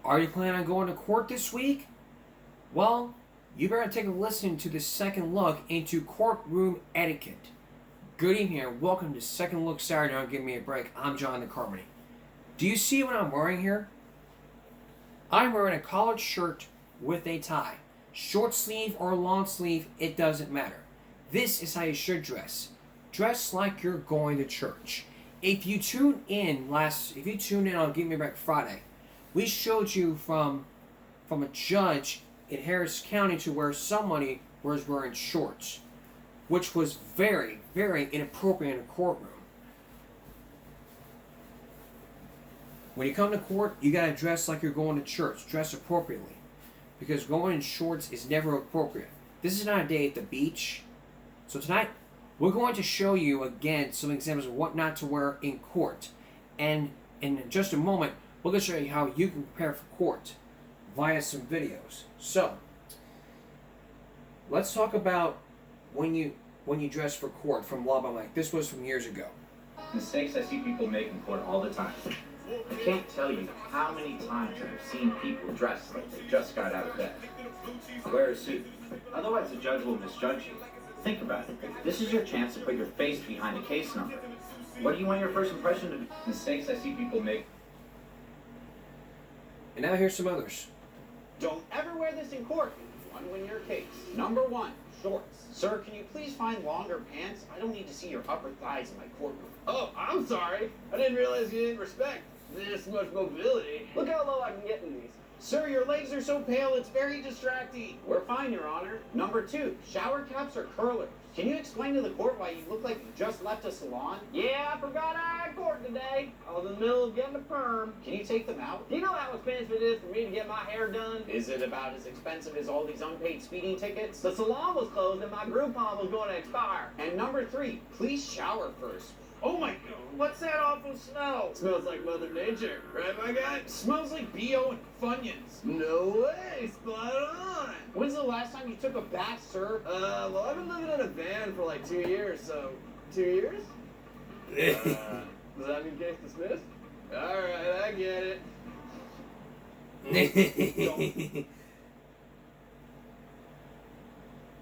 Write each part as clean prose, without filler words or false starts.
Are you planning on going to court this week? Well, you better take a listen to the second look into courtroom etiquette. Good evening and welcome to Second Look Saturday on Give Me a Break. I'm John the Carmody. Do you see what I'm wearing here? I'm wearing a collared shirt with a tie. Short sleeve or long sleeve, it doesn't matter. This is how you should dress. Dress like you're going to church. If you tuned in on Give Me a Break Friday, we showed you from a judge in Harris County to where somebody was wearing shorts, which was very, very inappropriate in a courtroom. When you come to court, you gotta dress like you're going to church. Dress appropriately, because going in shorts is never appropriate. This is not a day at the beach. So tonight, we're going to show you again some examples of what not to wear in court, and in just a moment, we're going to show you how you can prepare for court via some videos. So, let's talk about when you dress for court from Law by Mike. This was from years ago. Mistakes I see people make in court all the time. I can't tell you how many times I've seen people dressed like they just got out of bed. Wear a suit. Otherwise the judge will misjudge you. Think about it. This is your chance to put your face behind a case number. What do you want your first impression to be? Mistakes I see people make. And now here's some others. Don't ever wear this in court if you want to win your case. Number 1, shorts. Sir, can you please find longer pants? I don't need to see your upper thighs in my courtroom. Oh, I'm sorry. I didn't realize you didn't respect this much mobility. Look how low I can get in these. Sir, your legs are so pale, it's very distracting. We're fine, Your Honor. Number 2, shower caps or curlers. Can you explain to the court why you look like you just left a salon? Yeah, I forgot I had court today. I was in the middle of getting a perm. Can you take them out? Do you know how expensive it is for me to get my hair done? Is it about as expensive as all these unpaid speeding tickets? The salon was closed and my Groupon was going to expire. And number 3, please shower first. Oh my God, what's that awful smell? It smells like Mother Nature, right, my guy? It smells like B.O. and Funyuns. No way, spot on. When's the last time you took a bath, sir? Well, I've been living in a van for like 2 years, so 2 years? Does that mean case dismissed? Alright, I get it.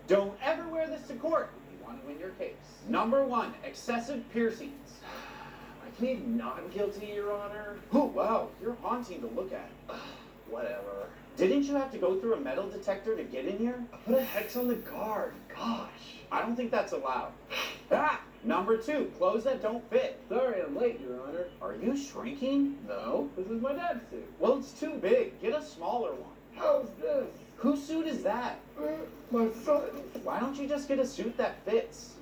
Don't ever wear this to court if you want to win your case. Number 1, excessive piercings. I plead not guilty, Your Honor. Oh, wow, you're haunting to look at. Whatever. Didn't you have to go through a metal detector to get in here? I put a hex on the guard. Gosh. I don't think that's allowed. Ah! Number 2, clothes that don't fit. Sorry I'm late, Your Honor. Are you shrinking? No, this is my dad's suit. Well, it's too big. Get a smaller one. How's this? Whose suit is that? My son. Why don't you just get a suit that fits?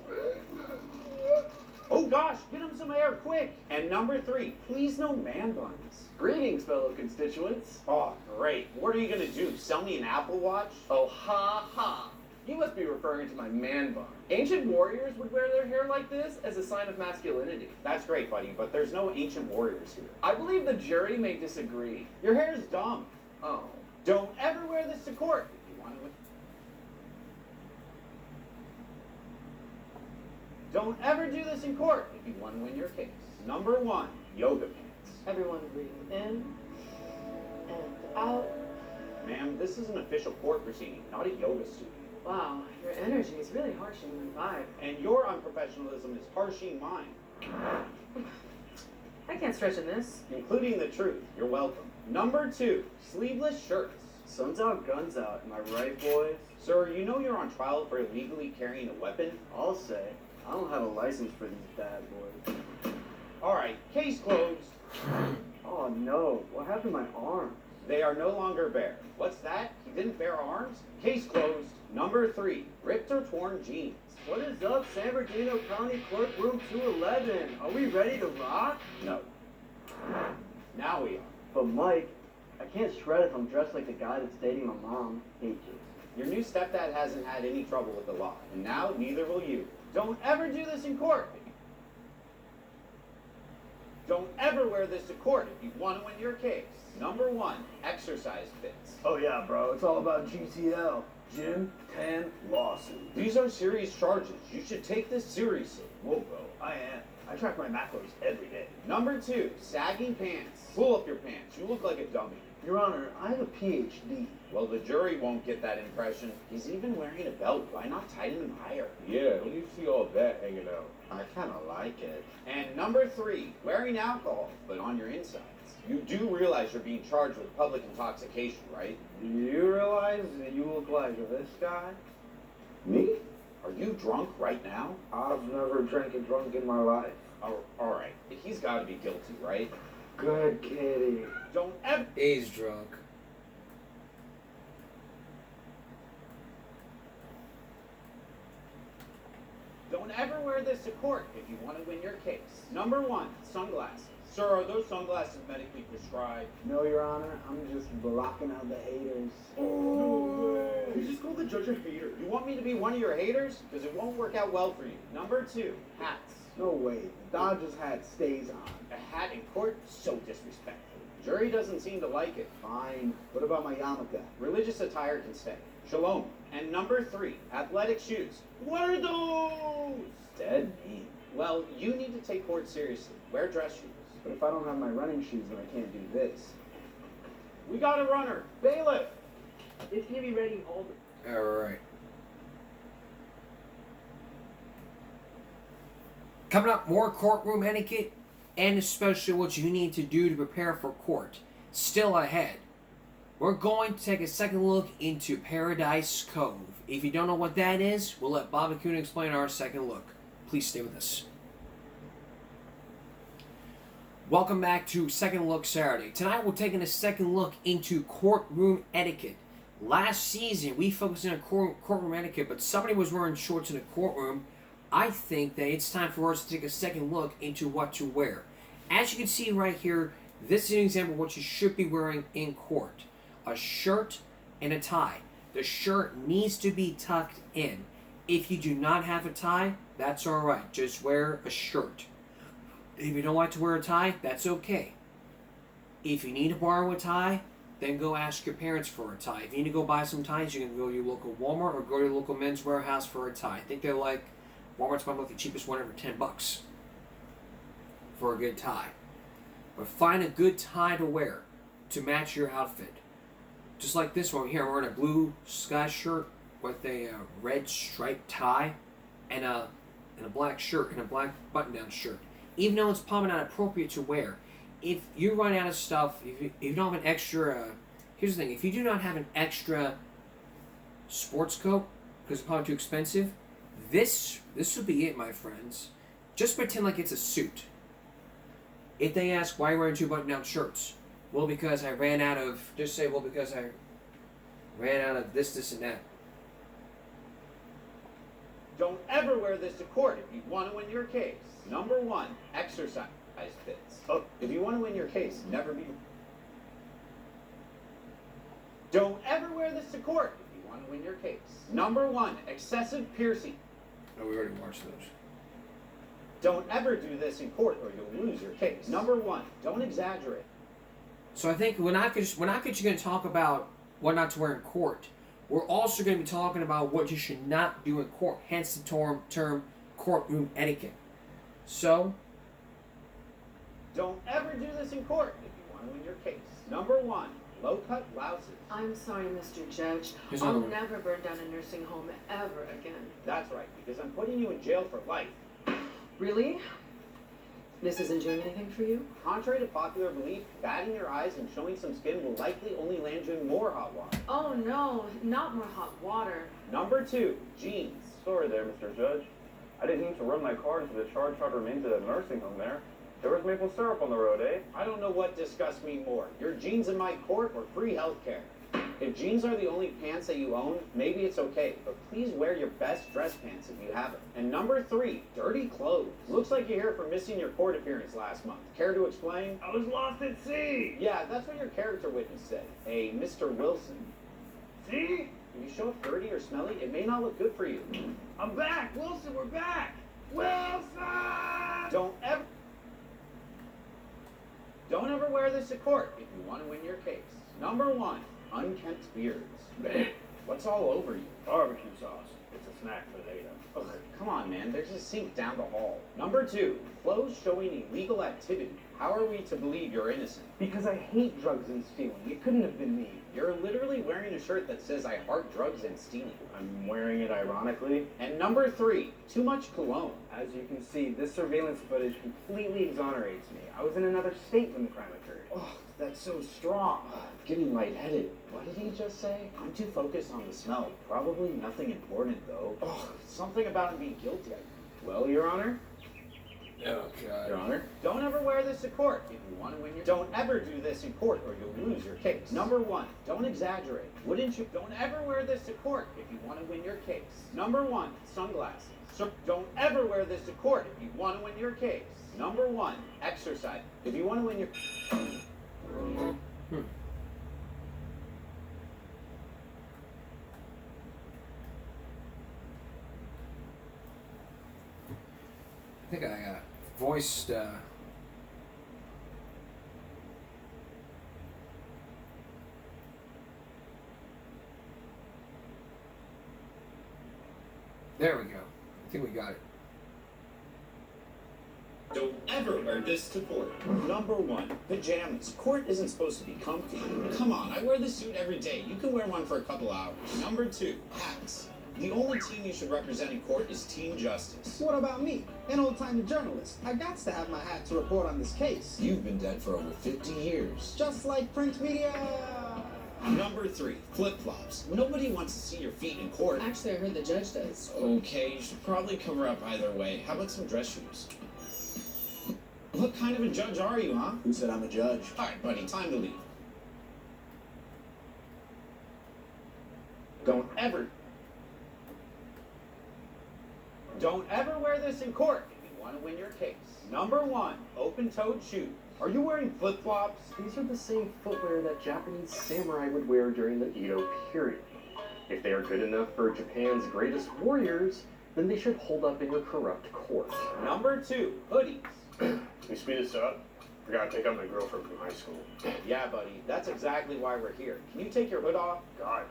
Oh gosh, get him some air, quick! And number 3, please no man buns. Greetings, fellow constituents. Oh, great. What are you gonna do, sell me an Apple Watch? Oh, ha ha. You must be referring to my man bun. Ancient warriors would wear their hair like this as a sign of masculinity. That's great, buddy, but there's no ancient warriors here. I believe the jury may disagree. Your hair's dumb. Oh. Don't ever wear this to court if you want to win. Don't ever do this in court if you want to win your case. Number 1, yoga pants. Everyone breathe in and out. Ma'am, this is an official court proceeding, not a yoga studio. Wow, your energy is really harshing my vibe. And your unprofessionalism is harshing mine. I can't stretch in this. Including the truth. You're welcome. Number 2, sleeveless shirts. Sun's out, guns out. Am I right, boys? Sir, you know you're on trial for illegally carrying a weapon? I'll say. I don't have a license for these bad boys. Alright, case closed. Oh no, what happened to my arms? They are no longer bare. What's that? He didn't bear arms? Case closed. Number 3, ripped or torn jeans. What is up, San Bernardino County Courtroom 211? Are we ready to rock? No. Now we are. But Mike, I can't shred if I'm dressed like the guy that's dating my mom. Hate you. Your new stepdad hasn't had any trouble with the law, and now neither will you. Don't ever do this in court. Don't ever wear this to court if you want to win your case. Number 1, exercise fits. Oh yeah, bro, it's all about GTL. Gym, tan, lawsuit. These are serious charges. You should take this seriously. Whoa, bro, I am. I track my macros every day. Number 2, sagging pants. Pull up your pants. You look like a dummy. Your Honor, I have a PhD. Well, the jury won't get that impression. He's even wearing a belt. Why not tighten him higher? Yeah, when you see all that hanging out. I kind of like it. And number 3, wearing alcohol, but on your insides. You do realize you're being charged with public intoxication, right? Do you realize that you look like this guy? Me? Are you drunk right now? I've never drank and drunk in my life. All right. He's got to be guilty, right? Good kitty. Don't ever... He's drunk. Don't ever wear this to court if you want to win your case. Number 1, sunglasses. Sir, are those sunglasses medically prescribed? No, Your Honor, I'm just blocking out the haters. You just called the judge a hater. You want me to be one of your haters? Because it won't work out well for you. Number 2, hats. No way. The Dodgers hat stays on. A hat in court? So disrespectful. Jury doesn't seem to like it. Fine. What about my yarmulke? Religious attire can stay. Shalom. And number 3, athletic shoes. What are those? Dead meat. Well, you need to take court seriously. Wear dress shoes. But if I don't have my running shoes, then I can't do this. We got a runner. Bailiff. It's gonna be ready all the... Alright. Coming up, more courtroom etiquette, and especially what you need to do to prepare for court. Still ahead, we're going to take a second look into Paradise Cove. If you don't know what that is, we'll let Bob Acuna explain our second look. Please stay with us. Welcome back to Second Look Saturday. Tonight we're taking a second look into courtroom etiquette. Last season we focused on courtroom etiquette, but somebody was wearing shorts in a courtroom. I think that it's time for us to take a second look into what to wear. As you can see right here, this is an example of what you should be wearing in court. A shirt and a tie. The shirt needs to be tucked in. If you do not have a tie, that's alright. Just wear a shirt. If you don't like to wear a tie, that's okay. If you need to borrow a tie, then go ask your parents for a tie. If you need to go buy some ties, you can go to your local Walmart or go to your local Men's Warehouse for a tie. I think they're like, Walmart's probably like the cheapest one ever, $10 for a good tie. But find a good tie to wear to match your outfit. Just like this one here, I'm wearing a blue sky shirt with a red striped tie and a black shirt and a black button-down shirt. Even though it's probably not appropriate to wear. If you run out of stuff, if you don't have an extra, here's the thing, if you do not have an extra sports coat, because it's probably too expensive, this would be it, my friends. Just pretend like it's a suit. If they ask, why are you wearing 2 button-down shirts? Well, because I ran out of, just say, well, because I ran out of this, and that. Don't ever wear this to court if you want to win your case. Number 1, exercise fits. If you want to win your case, never be... Don't ever wear this to court if you want to win your case. Number 1, excessive piercing. Oh, we already watched those. Don't ever do this in court or you'll lose your case. Number 1, don't exaggerate. So I think we're not just going to talk about what not to wear in court. We're also going to be talking about what you should not do in court, hence the term courtroom etiquette. So, don't ever do this in court if you want to win your case. Number 1, low-cut blouses. I'm sorry, Mr. Judge. Here's I'll another one. never burn down a nursing home ever again. That's right, because I'm putting you in jail for life. Really? This isn't doing anything for you? Contrary to popular belief, batting your eyes and showing some skin will likely only land you in more hot water. Oh no, not more hot water. Number 2, jeans. Sorry there, Mr. Judge. I didn't mean to run my car into the charred remains of that nursing home there. There was maple syrup on the road, eh? I don't know what disgusts me more, your jeans in my court or free health care. If jeans are the only pants that you own, maybe it's okay, but please wear your best dress pants if you have them. And number 3, dirty clothes. Looks like you're here for missing your court appearance last month. Care to explain? I was lost at sea. Yeah, that's what your character witness said. A Mr. Wilson. See? If you show up dirty or smelly, it may not look good for you. I'm back. Wilson, we're back. Wilson! Don't ever wear this to court if you want to win your case. Number 1, unkempt beards. Man, what's all over you? Barbecue sauce. It's a snack for Ada. Ugh, come on, man. There's a sink down the hall. Number 2, clothes showing illegal activity. How are we to believe you're innocent? Because I hate drugs and stealing. It couldn't have been me. You're literally wearing a shirt that says I heart drugs and stealing. I'm wearing it ironically. And number 3, too much cologne. As you can see, this surveillance footage completely exonerates me. I was in another state when the crime occurred. Oh, that's so strong. Getting lightheaded. What did he just say? I'm too focused on the smell. Probably nothing important, though. Oh, something about him being guilty. Well, Your Honor? Oh, God. Your Honor? Don't ever wear this to court if you want to win your... Don't ever do this in court or you'll lose your case. Number 1, don't exaggerate. Wouldn't you... Don't ever wear this to court if you want to win your case. Number 1, sunglasses. So don't ever wear this to court if you want to win your case. Number 1, exercise. If you want to win your... I think I voiced there we go. I think we got it. Don't ever wear this to court. Number 1, pajamas. Court isn't supposed to be comfy. Come on, I wear this suit every day. You can wear one for a couple hours. Number 2, hats. The only team you should represent in court is Team Justice. What about me? An old-time journalist. I got to have my hat to report on this case. You've been dead for over 50 years. Just like print media. Number 3, flip-flops. Nobody wants to see your feet in court. Actually, I heard the judge does. Okay, you should probably cover up either way. How about some dress shoes? What kind of a judge are you, huh? Who said I'm a judge? All right, buddy, time to leave. Don't ever wear this in court if you want to win your case. Number 1, open-toed shoes. Are you wearing flip-flops? These are the same footwear that Japanese samurai would wear during the Edo period. If they are good enough for Japan's greatest warriors, then they should hold up in your corrupt court. Number 2, hoodies. Can you speed this up? I gotta pick up my girlfriend from high school. Yeah, buddy, that's exactly why we're here. Can you take your hood off? God.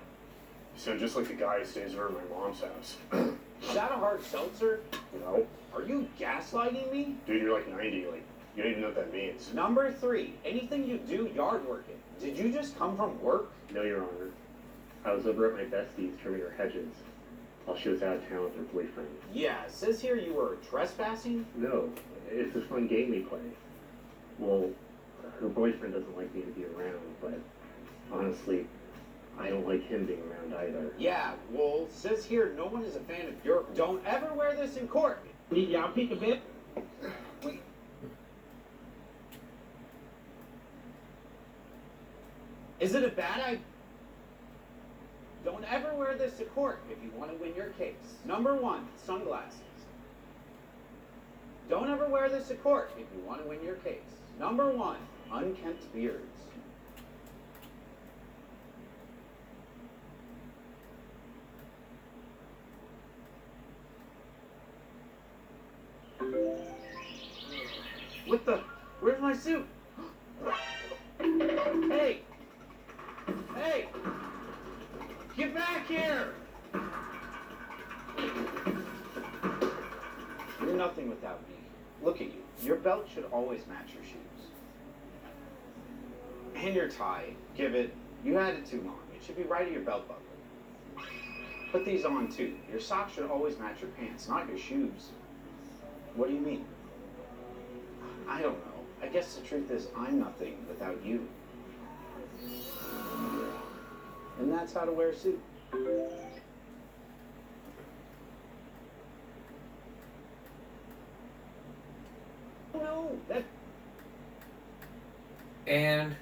You sound just like the guy who stays over at my mom's house. Is that a hard seltzer? No. Are you gaslighting me? Dude, you're like 90. Like, you don't even know what that means. Number 3, anything you do, yard working. Did you just come from work? No, Your Honor. I was over at my bestie's trimming her hedges while she was out of town with her boyfriend. Yeah, it says here you were trespassing. No, it's a fun game we play. Well, her boyfriend doesn't like me to be around, but honestly, I don't like him being around either. Yeah, well, it says here no one is a fan of your... Don't ever wear this in court. Y'all peek a bit. Wait. Is it a bad idea? Don't ever wear this to court if you want to win your case. Number 1, sunglasses. Don't ever wear this to court if you want to win your case. Number 1, unkempt beards. What the? Where's my suit? Hey! Hey! Get back here! You're nothing without me. Look at you. Your belt should always match your shoes. And your tie. Give it. You had it too long. It should be right at your belt buckle. Put these on too. Your socks should always match your pants, not your shoes. What do you mean? I don't know. I guess the truth is I'm nothing without you. And that's how to wear a suit. No, that... And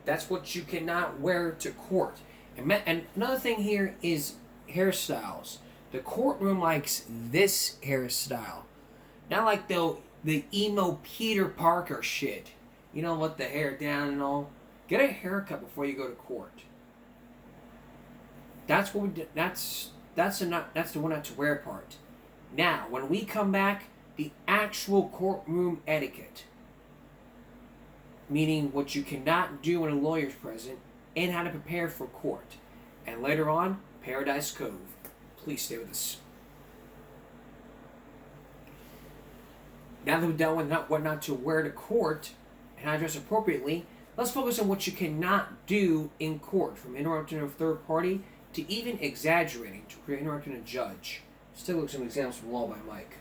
that's what you cannot wear to court. And another thing here is hairstyles. The courtroom likes this hairstyle. Not like the emo Peter Parker shit. You know, let the hair down and all. Get a haircut before you go to court. That's what we did. That's the one not to wear part. Now, when we come back, the actual courtroom etiquette. Meaning what you cannot do when a lawyer's present and how to prepare for court. And later on, Paradise Cove. Please stay with us. Now that we've done with what not to wear to court and how to dress appropriately, let's focus on what you cannot do in court, from interrupting a third party to even exaggerating to interrupting a judge. Let's take a look at some examples from Law by Mike.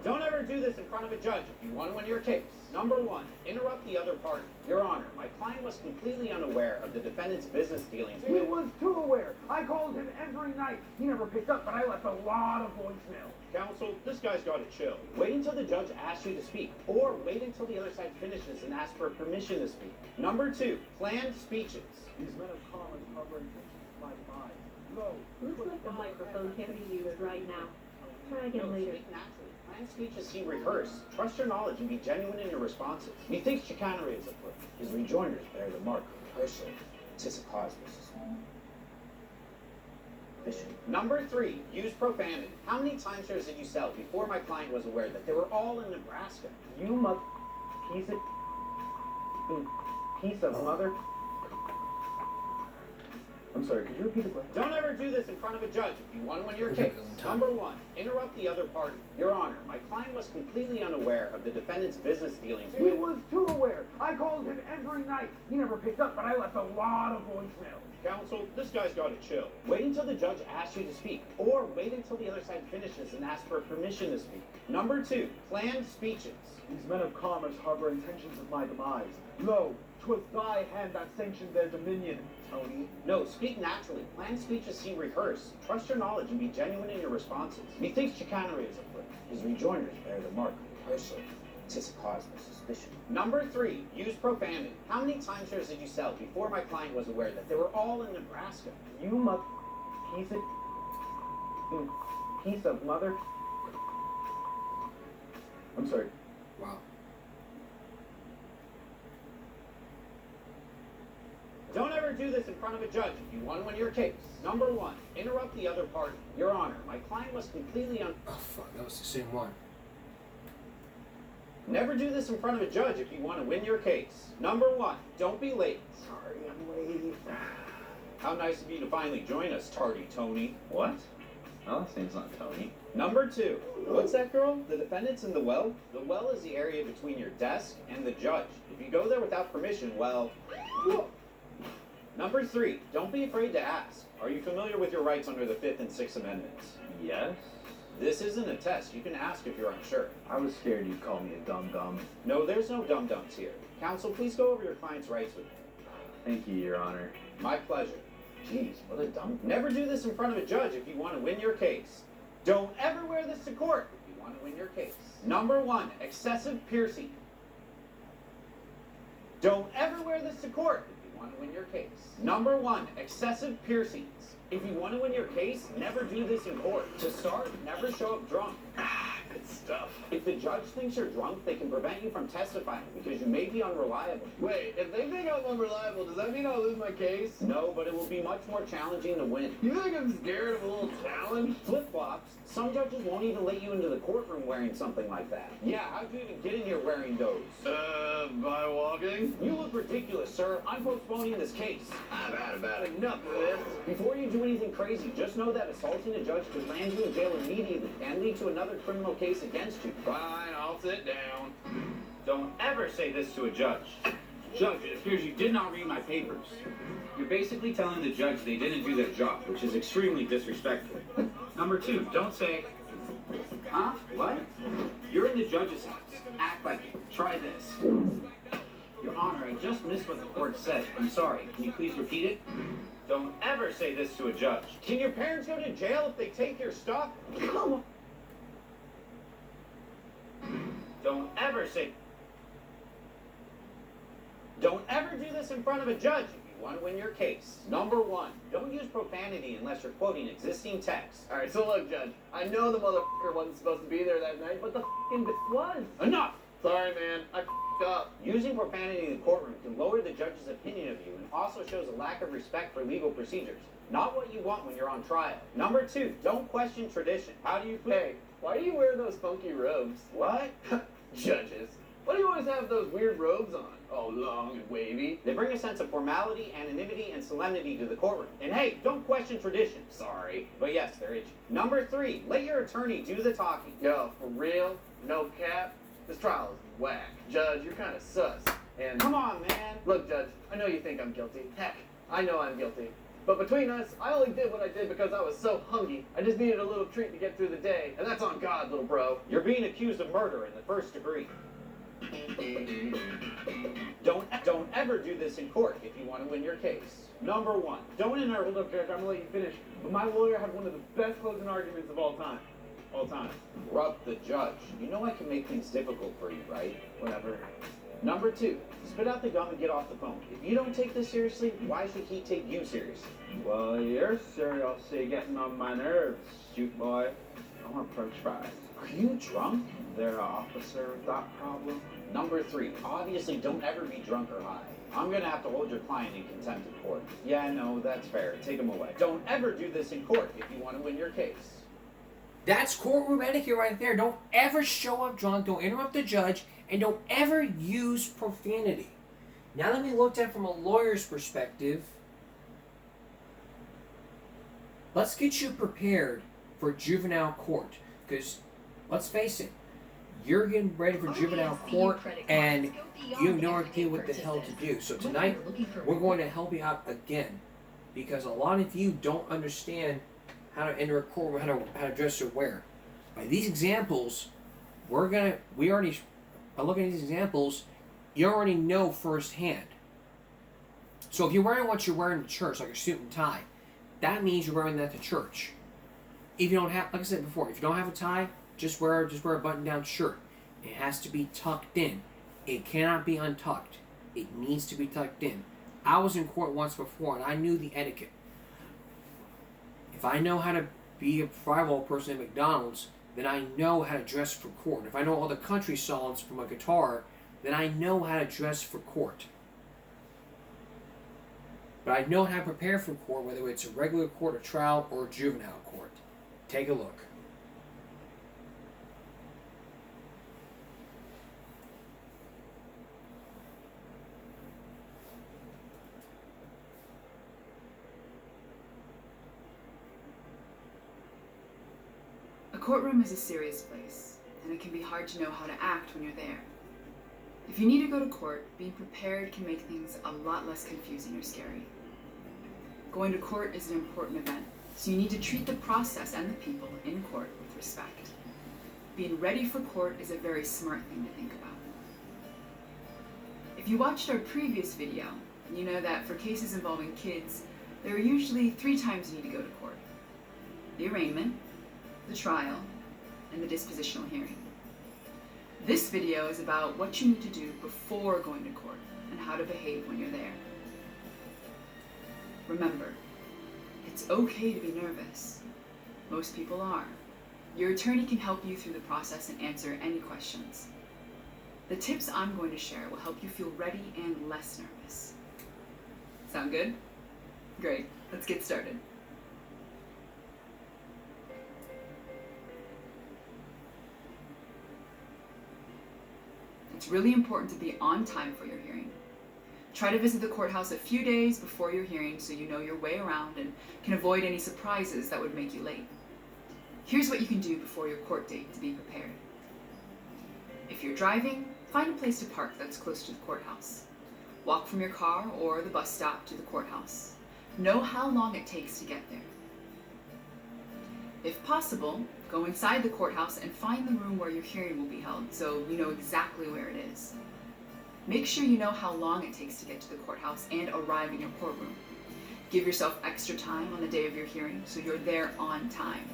Don't ever do this in front of a judge if you want to win your case. Number 1, interrupt the other party. Your Honor, my client was completely unaware of the defendant's business dealings. He was too aware. I called him every night. He never picked up, but I left a lot of voicemail. Counsel, this guy's got to chill. Wait until the judge asks you to speak, or wait until the other side finishes and asks for permission to speak. Number 2, planned speeches. These men of common harbor intentions my demise. No. Looks like the microphone can be used right now. Try No, again later. speak naturally. Planned speeches seem rehearsed. Trust your knowledge and be genuine in your responses. Methinks chicanery is afoot. His rejoinders bear the mark of rehearsal. 'Tis a cause, Mrs. Number 3, use profanity. How many timeshares did you sell before my client was aware that they were all in Nebraska? You mother piece of mother. I'm sorry, could you repeat the question? Don't ever do this in front of a judge if you want to win your case. Number 1, interrupt the other party. Your Honor, my client was completely unaware of the defendant's business dealings. He was too aware. I called him every night. He never picked up, but I left a lot of voicemail. Counsel, this guy's got to chill. Wait until the judge asks you to speak, or wait until the other side finishes and asks for permission to speak. Number 2, planned speeches. These men of commerce harbor intentions of my demise. Lo, 'twas thy hand that sanctioned their dominion, Tony. No, speak naturally. Planned speeches seem rehearsed. Trust your knowledge and be genuine in your responses. Methinks chicanery is afoot. His rejoinders bear the mark of rehearsal. 'Tis a cause for suspicion. Number 3, use profanity. How many timeshares did you sell before my client was aware that they were all in Nebraska? You mother piece of mother. I'm sorry. Wow. Don't ever do this in front of a judge if you want to win your case. Number 1, interrupt the other party. Your Honor, my client was completely Oh, fuck. That was the same one. Never do this in front of a judge if you want to win your case. Number 1, don't be late. Sorry, I'm late. How nice of you to finally join us, tardy Tony. What? Oh, that seems not Tony. Number 2, what's that girl? The defendant's in the well? The well is the area between your desk and the judge. If you go there without permission, well... Number 3, don't be afraid to ask. Are you familiar with your rights under the 5th and 6th Amendments? Yes? This isn't a test. You can ask if you're unsure. I was scared you'd call me a dum-dum. No, there's no dum-dums here. Counsel, please go over your client's rights with me. Thank you, Your Honor. My pleasure. Jeez, what a dumb... Never do this in front of a judge if you want to win your case. Don't ever wear this to court if you want to win your case. Number 1, excessive piercing. Don't ever wear this to court if you want to win your case. Number 1, excessive piercings. If you want to win your case, never do this in court. To start, never show up drunk. Good stuff. If the judge thinks you're drunk, they can prevent you from testifying because you may be unreliable. Wait, if they think I'm unreliable, does that mean I'll lose my case? No, but it will be much more challenging to win. You think I'm scared of a little challenge? Flip-flops. Some judges won't even let you into the courtroom wearing something like that. Yeah, how'd you even get in here wearing those? By walking? You look ridiculous, sir. I'm postponing this case. I've had about enough of this. Before you do anything crazy, just know that assaulting a judge could land you in jail immediately and lead to another criminal case against you. Fine, I'll sit down. Don't ever say this to a judge. Judge, it appears you did not read my papers. You're basically telling the judge they didn't do their job, which is extremely disrespectful. Number 2, don't say, huh? What? You're in the judge's house. Act like it. Try this. Your Honor, I just missed what the court said. I'm sorry. Can you please repeat it? Don't ever say this to a judge. Can your parents go to jail if they take your stuff? Don't ever say... Don't ever do this in front of a judge if you want to win your case. Number 1, don't use profanity unless you're quoting existing text. Alright, so look, Judge. I know the motherfucker wasn't supposed to be there that night, but the fucking bitch was. Enough! Sorry, man. I f***ed up. Using profanity in the courtroom can lower the judge's opinion of you and also shows a lack of respect for legal procedures. Not what you want when you're on trial. Number 2, don't question tradition. How do you feel? Hey, why do you wear those funky robes? What? Judges. Why do you always have those weird robes on? All long and wavy. They bring a sense of formality, anonymity, and solemnity to the courtroom. And hey, don't question tradition. Sorry. But yes, they're itchy. Number 3, let your attorney do the talking. Yo, for real? No cap? This trial is whack. Judge, you're kind of sus. And Come on, man. look, Judge, I know you think I'm guilty. Heck, I know I'm guilty. But between us, I only did what I did because I was so hungry. I just needed a little treat to get through the day. And that's on God, little bro. You're being accused of murder in the 1st degree. Don't ever do this in court if you want to win your case. Number 1, don't interrupt. Hold up, Judge, I'm gonna let you finish. But my lawyer had one of the best closing arguments of all time. All time. The judge. You know I can make things difficult for you, right? Whatever. Number 2, spit out the gum and get off the phone. If you don't take this seriously, why should he take you seriously? Well, you're seriously getting on my nerves, shoot boy. I want french fries. Are you drunk? There, officer, that problem? Number 3, obviously don't ever be drunk or high. I'm gonna have to hold your client in contempt of court. Yeah, no, that's fair. Take him away. Don't ever do this in court if you want to win your case. That's courtroom etiquette right there. Don't ever show up drunk, don't interrupt the judge, and don't ever use profanity. Now that we looked at it from a lawyer's perspective, let's get you prepared for juvenile court. Because, let's face it, you're getting ready for juvenile court and you have no idea what the hell to do. So tonight, we're going to help you out again. Because a lot of you don't understand how to enter a courtroom, how to dress or wear. By these examples, by looking at these examples, you already know firsthand. So if you're wearing what you're wearing to church, like a suit and tie, that means you're wearing that to church. If you don't have, like I said before, if you don't have a tie, just wear a button-down shirt. It has to be tucked in. It cannot be untucked. It needs to be tucked in. I was in court once before, and I knew the etiquette. If I know how to be a firewall person at McDonald's, then I know how to dress for court. If I know all the country songs from a guitar, then I know how to dress for court. But I know how to prepare for court, whether it's a regular court, a trial, or a juvenile court. Take a look. A courtroom is a serious place, and it can be hard to know how to act when you're there. If you need to go to court, being prepared can make things a lot less confusing or scary. Going to court is an important event, so you need to treat the process and the people in court with respect. Being ready for court is a very smart thing to think about. If you watched our previous video, you know that for cases involving kids, there are usually 3 times you need to go to court: the arraignment, the trial, and the dispositional hearing. This video is about what you need to do before going to court and how to behave when you're there. Remember, it's okay to be nervous. Most people are. Your attorney can help you through the process and answer any questions. The tips I'm going to share will help you feel ready and less nervous. Sound good? Great, let's get started. It's really important to be on time for your hearing. Try to visit the courthouse a few days before your hearing so you know your way around and can avoid any surprises that would make you late. Here's what you can do before your court date to be prepared. If you're driving, find a place to park that's close to the courthouse. Walk from your car or the bus stop to the courthouse. Know how long it takes to get there. If possible, go inside the courthouse and find the room where your hearing will be held so you know exactly where it is. Make sure you know how long it takes to get to the courthouse and arrive in your courtroom. Give yourself extra time on the day of your hearing so you're there on time.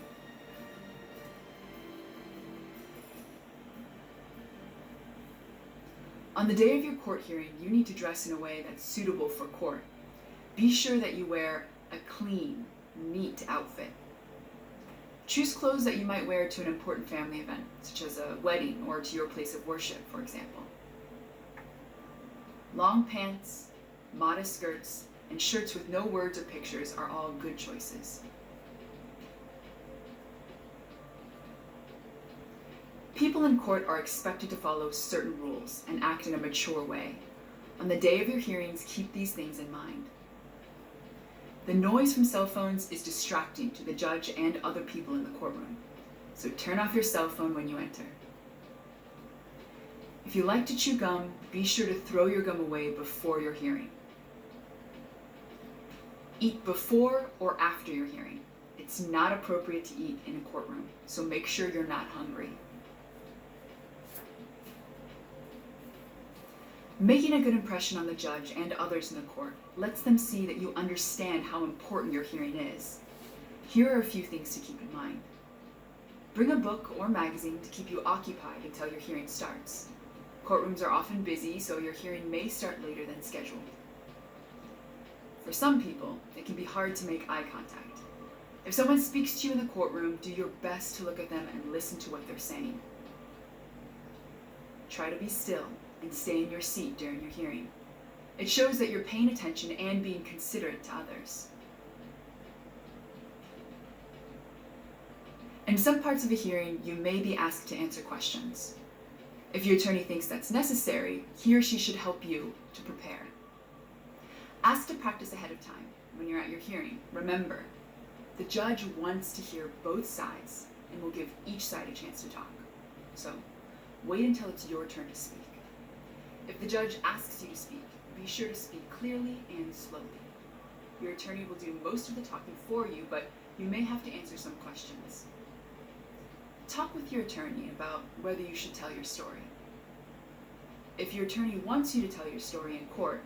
On the day of your court hearing, you need to dress in a way that's suitable for court. Be sure that you wear a clean, neat outfit. Choose clothes that you might wear to an important family event, such as a wedding or to your place of worship, for example. Long pants, modest skirts, and shirts with no words or pictures are all good choices. People in court are expected to follow certain rules and act in a mature way. On the day of your hearings, keep these things in mind. The noise from cell phones is distracting to the judge and other people in the courtroom, so turn off your cell phone when you enter. If you like to chew gum, be sure to throw your gum away before your hearing. Eat before or after your hearing. It's not appropriate to eat in a courtroom, so make sure you're not hungry. Making a good impression on the judge and others in the court lets them see that you understand how important your hearing is. Here are a few things to keep in mind. Bring a book or magazine to keep you occupied until your hearing starts. Courtrooms are often busy, so your hearing may start later than scheduled. For some people, it can be hard to make eye contact. If someone speaks to you in the courtroom, do your best to look at them and listen to what they're saying. Try to be still and stay in your seat during your hearing. It shows that you're paying attention and being considerate to others. In some parts of a hearing, you may be asked to answer questions. If your attorney thinks that's necessary, he or she should help you to prepare. Ask to practice ahead of time when you're at your hearing. Remember, the judge wants to hear both sides and will give each side a chance to talk. So, wait until it's your turn to speak. If the judge asks you to speak, be sure to speak clearly and slowly. Your attorney will do most of the talking for you, but you may have to answer some questions. Talk with your attorney about whether you should tell your story. If your attorney wants you to tell your story in court,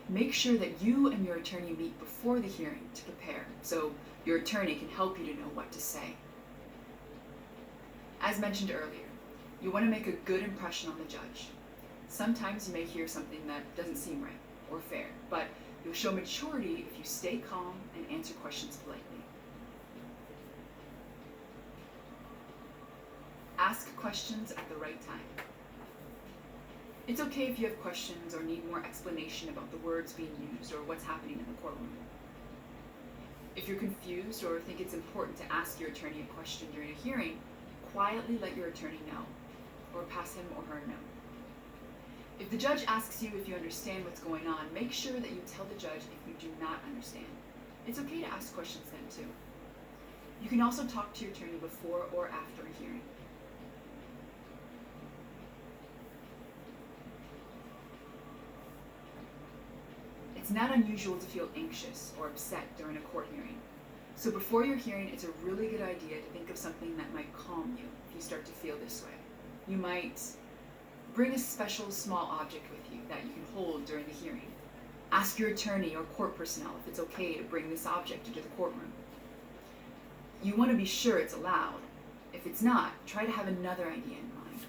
make sure that you and your attorney meet before the hearing to prepare, so your attorney can help you to know what to say. As mentioned earlier, you want to make a good impression on the judge. Sometimes you may hear something that doesn't seem right or fair, but you'll show maturity if you stay calm and answer questions politely. Ask questions at the right time. It's okay if you have questions or need more explanation about the words being used or what's happening in the courtroom. If you're confused or think it's important to ask your attorney a question during a hearing, quietly let your attorney know, or pass him or her a note. If the judge asks you if you understand what's going on, make sure that you tell the judge if you do not understand. It's okay to ask questions then too. You can also talk to your attorney before or after a hearing. It's not unusual to feel anxious or upset during a court hearing. So before your hearing, it's a really good idea to think of something that might calm you if you start to feel this way. You might bring a special small object with you that you can hold during the hearing. Ask your attorney or court personnel if it's okay to bring this object into the courtroom. You want to be sure it's allowed. If it's not, try to have another idea in mind.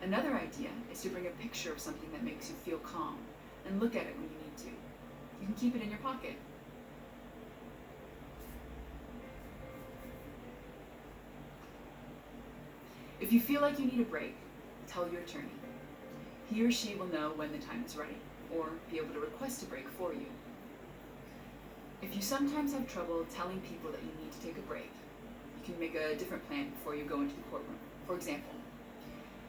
Another idea is to bring a picture of something that makes you feel calm and look at it when you need to. You can keep it in your pocket. If you feel like you need a break, tell your attorney. He or she will know when the time is right, or be able to request a break for you. If you sometimes have trouble telling people that you need to take a break, you can make a different plan before you go into the courtroom. For example,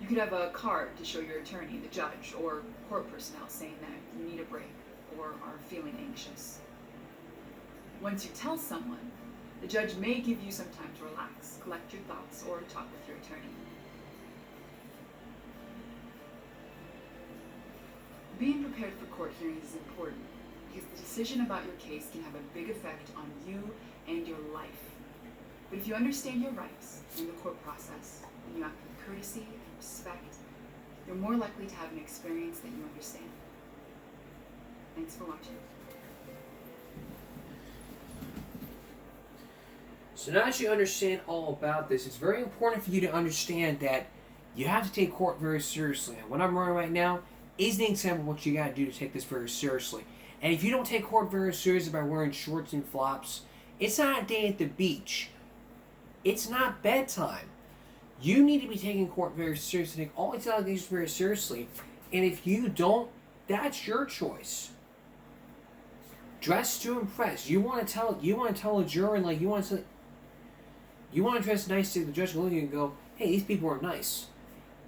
you could have a card to show your attorney, the judge, or court personnel saying that you need a break or are feeling anxious. Once you tell someone, the judge may give you some time to relax, collect your thoughts, or talk with your attorney. Being prepared for court hearings is important because the decision about your case can have a big effect on you and your life. But if you understand your rights in the court process and you act with courtesy and respect, you're more likely to have an experience that you understand. Thanks for watching. So now that you understand all about this, it's very important for you to understand that you have to take court very seriously. And what I'm running right now is an example of what you got to do to take this very seriously. And if you don't take court very seriously by wearing shorts and flops, it's not a day at the beach. It's not bedtime. You need to be taking court very seriously, take all these allegations very seriously. And if you don't, that's your choice. Dress to impress. You want to tell a jury, like you want to dress nicely. The judge will look at you and go, hey, these people are nice.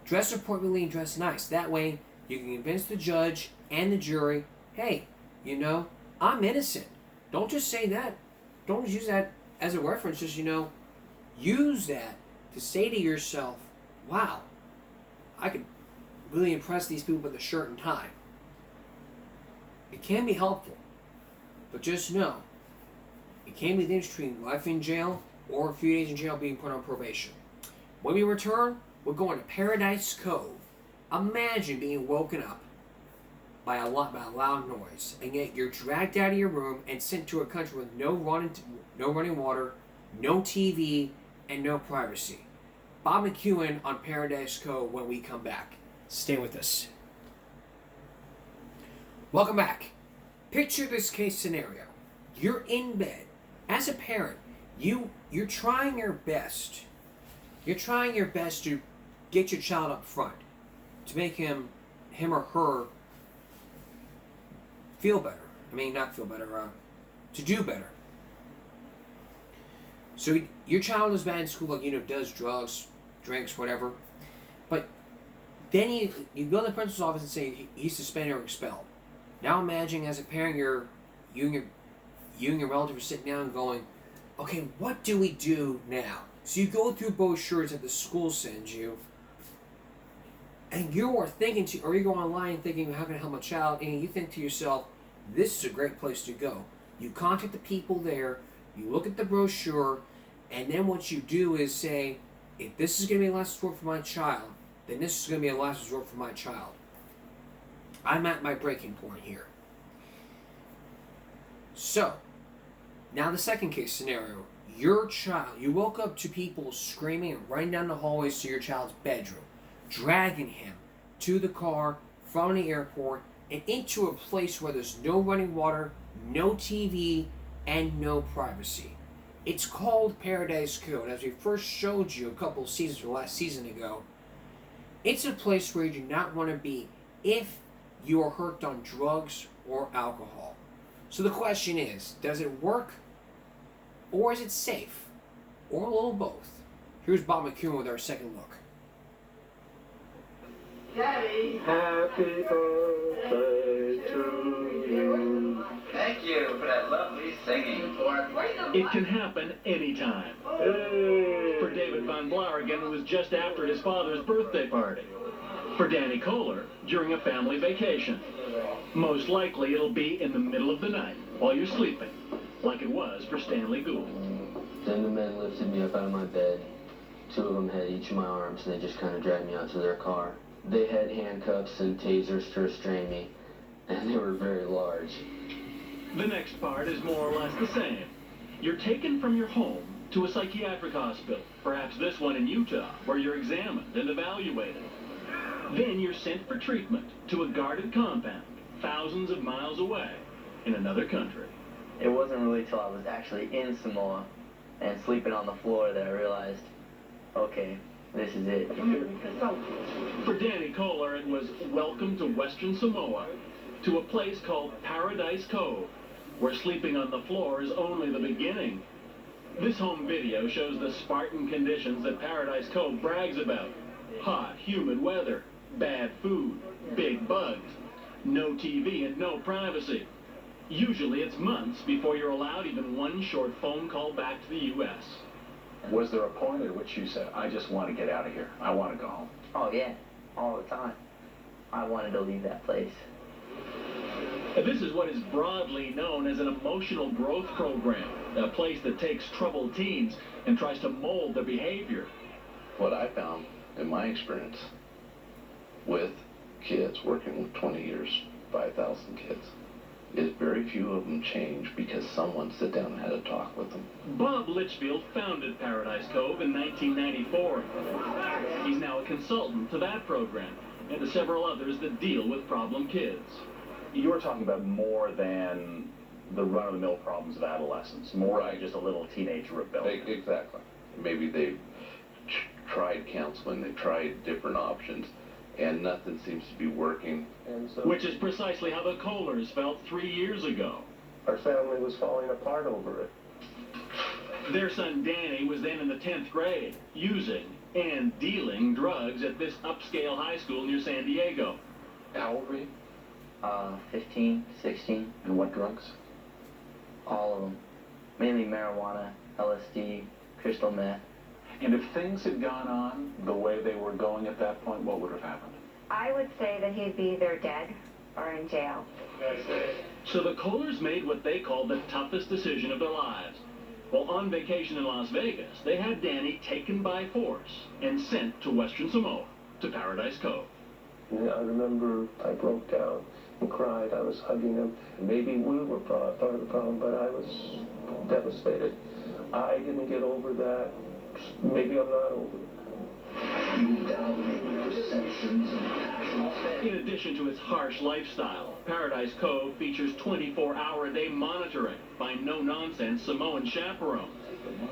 Dress appropriately and dress nice. That way, you can convince the judge and the jury, hey, you know, I'm innocent. Don't just say that. Don't just use that as a reference. Just, use that to say to yourself, wow, I could really impress these people with a shirt and tie. It can be helpful, but just know, it can be the difference between life in jail or a few days in jail being put on probation. When we return, we're going to Paradise Cove. Imagine being woken up by a loud noise, and yet you're dragged out of your room and sent to a country with no running water, no TV, and no privacy. Bob McEwen on Paradise Cove when we come back. Stay with us. Welcome back. Picture this case scenario. You're in bed. As a parent, you're trying your best. You're trying your best to get your child up front, to make him or her feel better. I mean, not feel better, to do better. So your child is bad in school, does drugs, drinks, whatever. But then you go to the principal's office and say he's suspended or expelled. Now imagine as a parent, you and your relative are sitting down and going, okay, what do we do now? So you go through brochures that the school sends you, and you are thinking or you go online thinking, how can I help my child? And you think to yourself, this is a great place to go. You contact the people there, you look at the brochure, and then what you do is say, if this is going to be a last resort for my child, then this is going to be a last resort for my child. I'm at my breaking point here. So, now the second case scenario. Your child, you woke up to people screaming and running down the hallways to your child's bedroom, dragging him to the car from the airport and into a place where there's no running water, no TV, and no privacy. It's called Paradise Cove. As we first showed you a couple of seasons or last season ago, it's a place where you do not want to be if you are hooked on drugs or alcohol. So the question is, does it work? Or is it safe? Or a little both? Here's Bob McEwen with our second look. Daddy! Happy birthday to you. Thank you for that lovely singing. It can happen anytime. Hey. For David Van Blarigan, it was just after his father's birthday party. For Danny Kohler, during a family vacation. Most likely it'll be in the middle of the night, while you're sleeping, like it was for Stanley Gould. Then the men lifted me up out of my bed. Two of them had each of my arms, and they just kind of dragged me out to their car. They had handcuffs and tasers to restrain me, and they were very large. The next part is more or less the same. You're taken from your home to a psychiatric hospital, perhaps this one in Utah, where you're examined and evaluated. Then you're sent for treatment to a guarded compound, thousands of miles away, in another country. It wasn't really till I was actually in Samoa and sleeping on the floor that I realized, okay, this is it. For Danny Kohler, it was welcome to Western Samoa, to a place called Paradise Cove, where sleeping on the floor is only the beginning. This home video shows the Spartan conditions that Paradise Cove brags about. Hot, humid weather, bad food, big bugs, no TV and no privacy. Usually it's months before you're allowed even one short phone call back to the U.S. Was there a point at which you said, I just want to get out of here. I want to go home? Oh yeah, all the time. I wanted to leave that place. This is what is broadly known as an emotional growth program, a place that takes troubled teens and tries to mold their behavior. What I found in my experience with kids working with 20 years, 5,000 kids, is very few of them change because someone sit down and had a talk with them. Bob Litchfield founded Paradise Cove in 1994. He's now a consultant to that program and to several others that deal with problem kids. You were talking about more than the run-of-the-mill problems of adolescence, more than just a little teenage rebellion. Exactly. Maybe they've tried counseling, they've tried different options, and nothing seems to be working. And so, which is precisely how the Kohlers felt 3 years ago. Our family was falling apart over it. Their son Danny was then in the 10th grade, using and dealing drugs at this upscale high school near San Diego. How old were you? 15, 16. And what drugs? All of them. Mainly marijuana, LSD, crystal meth. And if things had gone on the way they were going at that point, what would have happened? I would say that he'd be either dead or in jail. So the Kohlers made what they called the toughest decision of their lives. While on vacation in Las Vegas, they had Danny taken by force and sent to Western Samoa, to Paradise Cove. Yeah, I remember I broke down and cried. I was hugging him. Maybe we were part of the problem, but I was devastated. I didn't get over that. Maybe I'm not over it. In addition to its harsh lifestyle, Paradise Cove features 24-hour-a-day monitoring by no-nonsense Samoan chaperones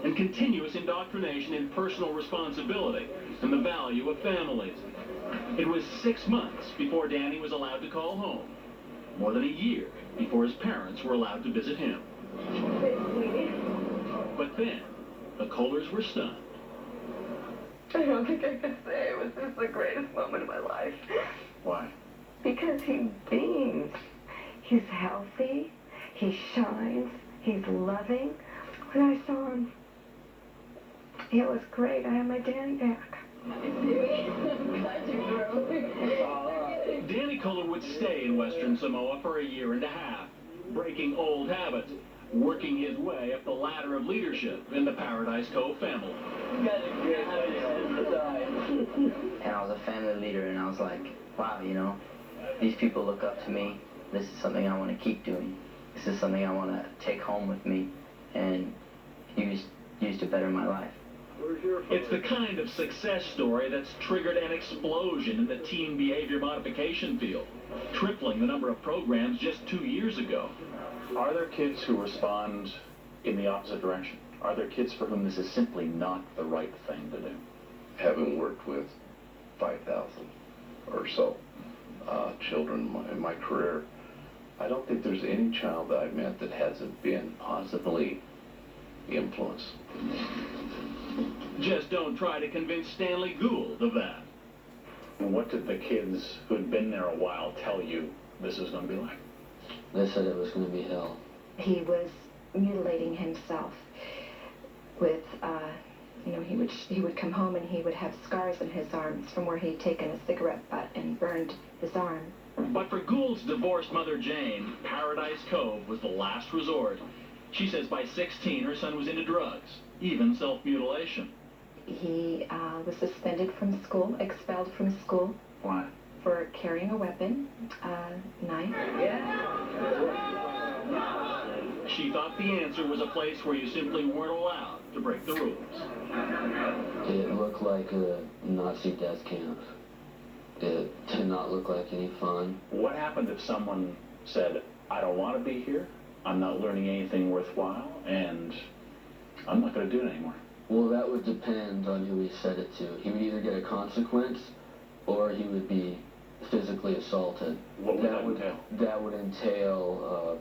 and continuous indoctrination in personal responsibility and the value of families. It was 6 months before Danny was allowed to call home, more than a year before his parents were allowed to visit him. But then, the Kohlers were stunned. I don't think I could say it was just the greatest moment of my life. Why? Because he beams. He's healthy. He shines. He's loving. When I saw him, it was great. I had my Danny back. Danny Kohler would stay in Western Samoa for a year and a half, breaking old habits, working his way up the ladder of leadership in the Paradise Cove family. And I was a family leader, and I was like, wow, you know, these people look up to me. This is something I want to keep doing. This is something I want to take home with me and use to better my life. It's the kind of success story that's triggered an explosion in the teen behavior modification field, tripling the number of programs just 2 years ago. Are there kids who respond in the opposite direction? Are there kids for whom this is simply not the right thing to do? Having worked with 5,000 or so children in my career, I don't think there's any child that I've met that hasn't been positively influenced. Just don't try to convince Stanley Gould of that. And what did the kids who'd been there a while tell you this was going to be like? They said it was going to be hell. He was mutilating himself with, he would come home and he would have scars on his arms from where he'd taken a cigarette butt and burned his arm. But for Gould's divorced mother Jane, Paradise Cove was the last resort. She says by 16 her son was into drugs, even self-mutilation. He was suspended from school, expelled from school. Why? For carrying a weapon, knife. She thought the answer was a place where you simply weren't allowed to break the rules. It looked like a Nazi death camp. It did not look like any fun. What happened if someone said, I don't want to be here, I'm not learning anything worthwhile, and I'm not going to do it anymore? Well, that would depend on who he said it to. He would either get a consequence or he would be physically assaulted. What would that entail? That would entail,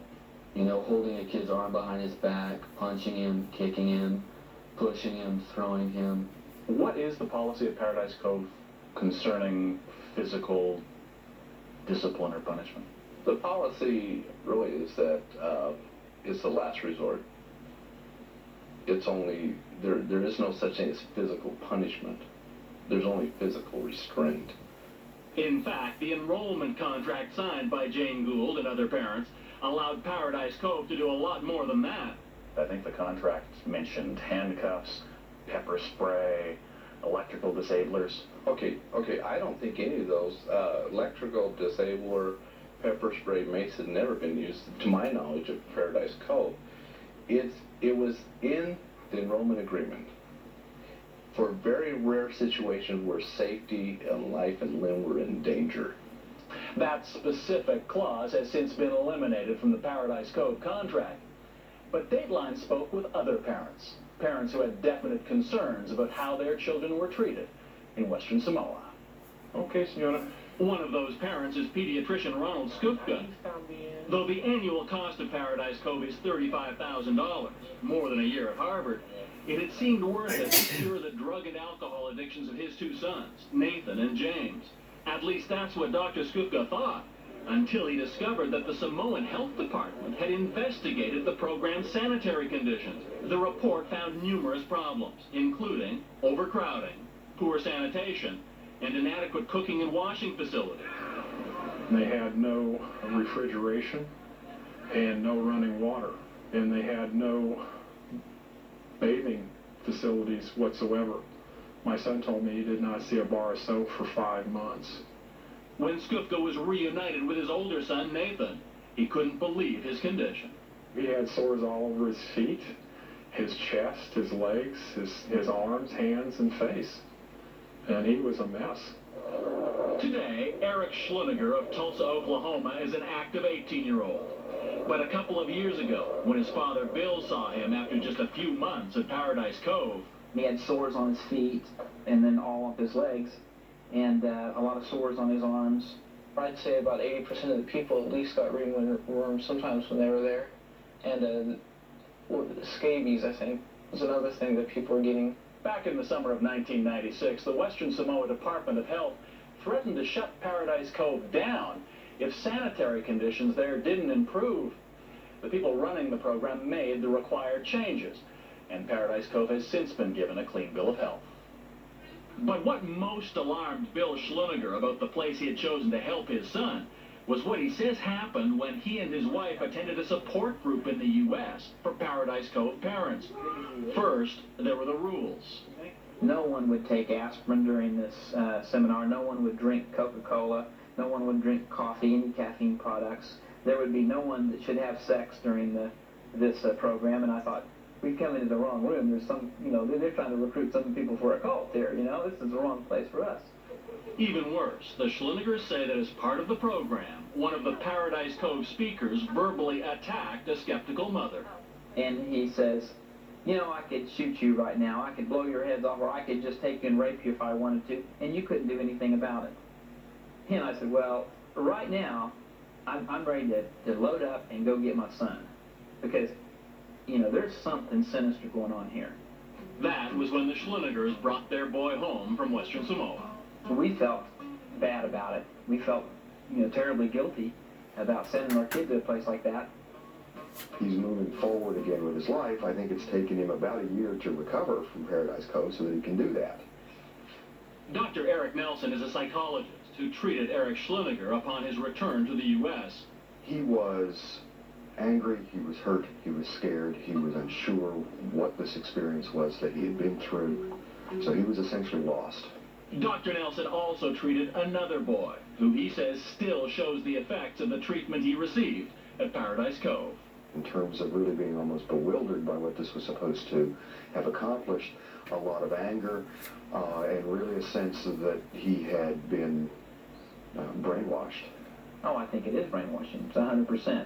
holding a kid's arm behind his back, punching him, kicking him, pushing him, throwing him. What is the policy of Paradise Cove concerning physical discipline or punishment? The policy really is that it's the last resort. It's only, there is no such thing as physical punishment. There's only physical restraint. In fact, the enrollment contract signed by Jane Gould and other parents allowed Paradise Cove to do a lot more than that. I think the contract mentioned handcuffs, pepper spray, electrical disablers. Okay, I don't think any of those electrical disabler, pepper spray, mace had never been used, to my knowledge, of Paradise Cove. It was in the enrollment agreement for very rare situations where safety and life and limb were in danger. That specific clause has since been eliminated from the Paradise Cove contract. But Dateline spoke with other parents, parents who had definite concerns about how their children were treated in Western Samoa. Okay, Senora. One of those parents is pediatrician Ronald Skufka. Though the annual cost of Paradise Cove is $35,000, more than a year at Harvard, It had seemed worth it to cure the drug and alcohol addictions of his two sons, Nathan and James. At least that's what Dr. Skupka thought, until he discovered that the Samoan Health Department had investigated the program's sanitary conditions. The report found numerous problems, including overcrowding, poor sanitation, and inadequate cooking and washing facilities. They had no refrigeration and no running water, and they had no bathing facilities whatsoever. My son told me he did not see a bar of soap for 5 months. When Skupka was reunited with his older son, Nathan, he couldn't believe his condition. He had sores all over his feet, his chest, his legs, his arms, hands, and face. And he was a mess. Today, Eric Schluniger of Tulsa, Oklahoma is an active 18-year-old. But a couple of years ago, when his father Bill saw him after just a few months at Paradise Cove, he had sores on his feet and then all up his legs, and a lot of sores on his arms. I'd say about 80% of the people at least got ringworm sometimes when they were there. And scabies, I think, was another thing that people were getting. Back in the summer of 1996, the Western Samoa Department of Health threatened to shut Paradise Cove down if sanitary conditions there didn't improve. The people running the program made the required changes, and Paradise Cove has since been given a clean bill of health. But what most alarmed Bill Schluniger about the place he had chosen to help his son was what he says happened when he and his wife attended a support group in the U.S. for Paradise Cove parents. First, there were the rules. No one would take aspirin during this seminar. No one would drink Coca-Cola. No one would drink coffee, any caffeine products. There would be no one that should have sex during this program. And I thought, we come into the wrong room. There's some, they're trying to recruit some people for a cult here. This is the wrong place for us. Even worse, the Schlunigers say that as part of the program, one of the Paradise Cove speakers verbally attacked a skeptical mother. And he says, I could shoot you right now. I could blow your heads off, or I could just take you and rape you if I wanted to, and you couldn't do anything about it. And I said, well, right now, I'm ready to load up and go get my son, because, there's something sinister going on here. That was when the Schlunigers brought their boy home from Western Samoa. We felt bad about it. We felt, terribly guilty about sending our kid to a place like that. He's moving forward again with his life. I think it's taken him about a year to recover from Paradise Cove so that he can do that. Dr. Eric Nelson is a psychologist who treated Eric Schluniger upon his return to the U.S. He was angry, he was hurt, he was scared, he was unsure what this experience was that he had been through. So he was essentially lost. Dr. Nelson also treated another boy, who he says still shows the effects of the treatment he received at Paradise Cove. In terms of really being almost bewildered by what this was supposed to have accomplished, a lot of anger, and really a sense that he had been brainwashed. Oh, I think it is brainwashing. It's 100%.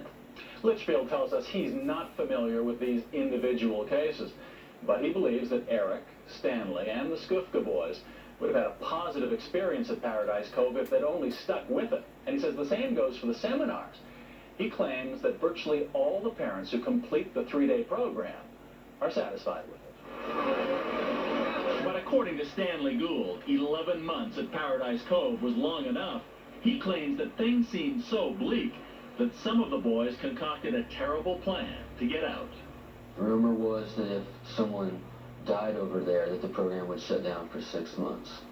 Litchfield tells us he's not familiar with these individual cases, but he believes that Eric, Stanley, and the Skupka boys would have had a positive experience at Paradise Cove if they'd only stuck with it. And he says the same goes for the seminars. He claims that virtually all the parents who complete the 3-day program are satisfied with it. But according to Stanley Gould, 11 months at Paradise Cove was long enough. He claims that things seemed so bleak that some of the boys concocted a terrible plan to get out. The rumor was that if someone died over there, that the program would shut down for 6 months.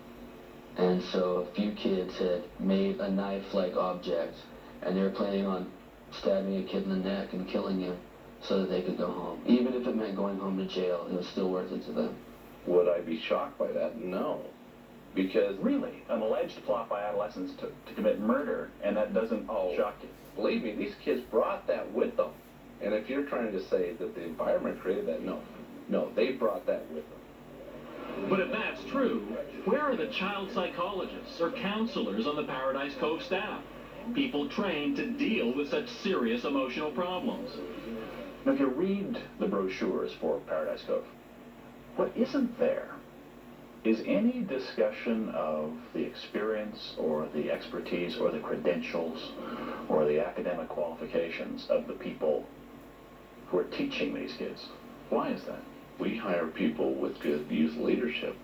And so a few kids had made a knife-like object, and they were planning on stabbing a kid in the neck and killing him so that they could go home. Even if it meant going home to jail, it was still worth it to them. Would I be shocked by that? No. Because really, an alleged plot by adolescents to commit murder, and that doesn't shock you. Believe me, these kids brought that with them. And if you're trying to say that the environment created that, no, they brought that with them. But if that's true, where are the child psychologists or counselors on the Paradise Cove staff? People trained to deal with such serious emotional problems. Now, if you read the brochures for Paradise Cove, what isn't there is any discussion of the experience or the expertise or the credentials or the academic qualifications of the people who are teaching these kids. Why is that? We hire people with good youth leadership.